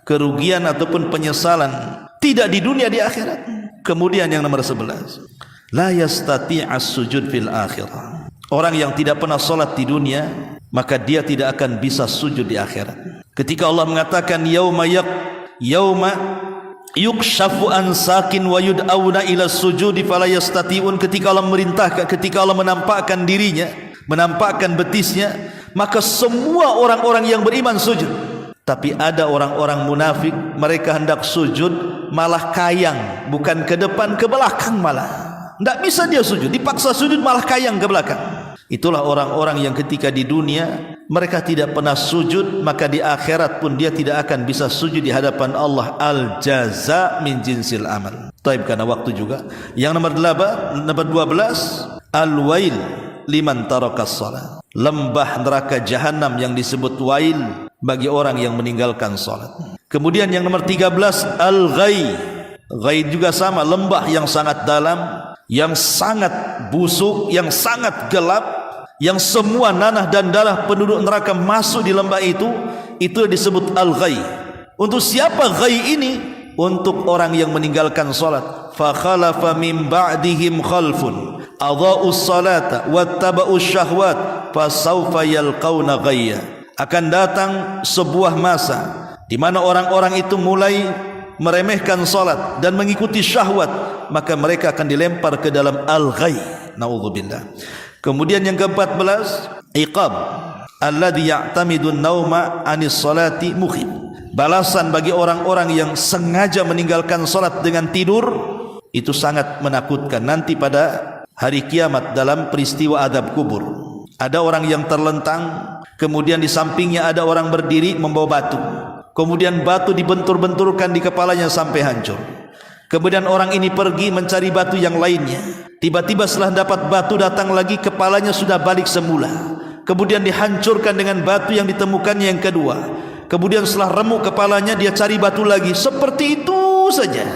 kerugian ataupun penyesalan, tidak di dunia, di akhirat. Kemudian yang nomor 11, la yastati'as sujud fil akhirah. Orang yang tidak pernah solat di dunia, maka dia tidak akan bisa sujud di akhirat. Ketika Allah mengatakan yauma yukshafu an sakin wa yud'auna ila sujudi fala yastati'un, ketika Allah merintahkan, ketika Allah menampakkan dirinya, menampakkan betisnya, maka semua orang-orang yang beriman sujud. Tapi ada orang-orang munafik, mereka hendak sujud malah kayang, bukan ke depan, ke belakang malah. Tidak bisa dia sujud, dipaksa sujud malah kayang ke belakang. Itulah orang-orang yang ketika di dunia mereka tidak pernah sujud, maka di akhirat pun dia tidak akan bisa sujud di hadapan Allah. Al-jaza min jinsil amal. Taib, karena waktu juga. Yang nomor 12, al-wail liman tarakas salat. Lembah neraka jahanam yang disebut wail bagi orang yang meninggalkan salat. Kemudian yang nomor 13, al-ghai. Ghai juga sama, lembah yang sangat dalam, yang sangat busuk, yang sangat gelap, yang semua nanah dan darah penduduk neraka masuk di lembah itu disebut al-ghai. Untuk siapa ghai ini? Untuk orang yang meninggalkan salat. Fa khalafa min ba'dihim khalfun adha'us salata wattaba'us syahwat fasawfa yalqauna ghayya. Akan datang sebuah masa di mana orang-orang itu mulai meremehkan salat dan mengikuti syahwat, maka mereka akan dilempar ke dalam al-ghai. Naudzubillah. Kemudian yang ke-14, iqab alladhi ya'tamidun nauma anis salati mukhib. Balasan bagi orang-orang yang sengaja meninggalkan salat dengan tidur, itu sangat menakutkan nanti pada hari kiamat dalam peristiwa adab kubur. Ada orang yang terlentang, kemudian di sampingnya ada orang berdiri membawa batu. Kemudian batu dibentur-benturkan di kepalanya sampai hancur. Kemudian orang ini pergi mencari batu yang lainnya. Tiba-tiba setelah dapat batu datang lagi, kepalanya sudah balik semula. Kemudian dihancurkan dengan batu yang ditemukannya yang kedua. Kemudian setelah remuk kepalanya, dia cari batu lagi. Seperti itu saja.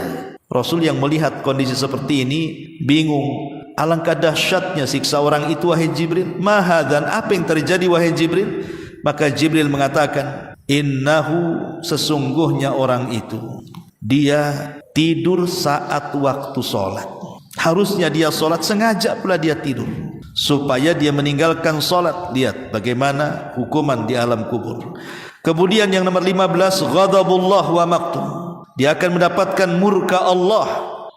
Rasul yang melihat kondisi seperti ini bingung. Alangkah dahsyatnya siksa orang itu, wahai Jibril. Mahadan, apa yang terjadi wahai Jibril? Maka Jibril mengatakan, innahu, sesungguhnya orang itu dia tidur saat waktu sholat. Harusnya dia sholat, sengaja pula dia tidur supaya dia meninggalkan sholat. Lihat bagaimana hukuman di alam kubur. Kemudian yang nomor 15, ghadabullah wa maqtum. Dia akan mendapatkan murka Allah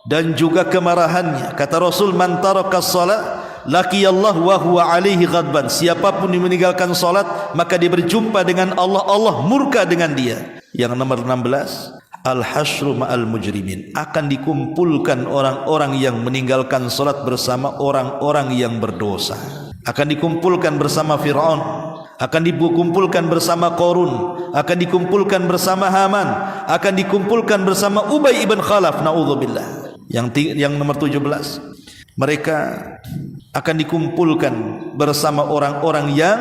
dan juga kemarahannya. Kata Rasul, man tarakas salat laqiyallahu wa huwa alaihi ghadban. Siapapun yang meninggalkan salat, maka dia berjumpa dengan Allah, Allah murka dengan dia. Yang nomor 16, al-hasyru ma'al mujrimin. Akan dikumpulkan orang-orang yang meninggalkan salat bersama orang-orang yang berdosa. Akan dikumpulkan bersama Fir'aun, akan dikumpulkan bersama Qarun, akan dikumpulkan bersama Haman, akan dikumpulkan bersama Ubay ibn Khalaf. Naudzubillah. Yang nomor 17, mereka akan dikumpulkan bersama orang-orang yang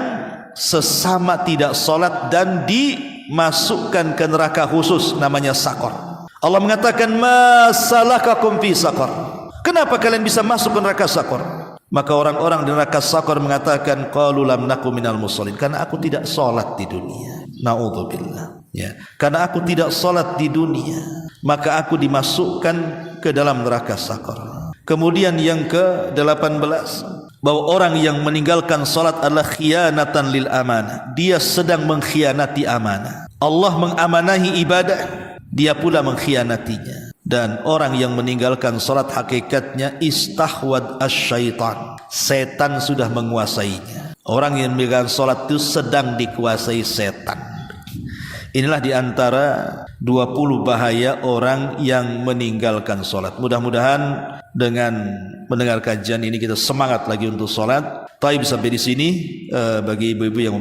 sesama tidak salat dan dimasukkan ke neraka khusus namanya Saqar. Allah mengatakan, ma salakakum fi Saqar. Kenapa kalian bisa masuk ke neraka Saqar? Maka orang-orang di neraka Saqar mengatakan, qalu lam naku minal musallin. Karena aku tidak salat di dunia. Naudzubillah. Ya, karena aku tidak salat di dunia, maka aku dimasukkan ke dalam neraka Saqar. Kemudian yang ke-18, bahwa orang yang meninggalkan salat adalah khianatan lil amanah. Dia sedang mengkhianati amanah. Allah mengamanahi ibadah, dia pula mengkhianatinya. Dan orang yang meninggalkan salat hakikatnya istahwad asyaitan. Setan sudah menguasainya. Orang yang meninggalkan sholat itu sedang dikuasai setan. Inilah diantara 20 bahaya orang yang meninggalkan sholat. Mudah-mudahan dengan mendengar kajian ini kita semangat lagi untuk sholat. Taib sampai di sini bagi ibu-ibu yang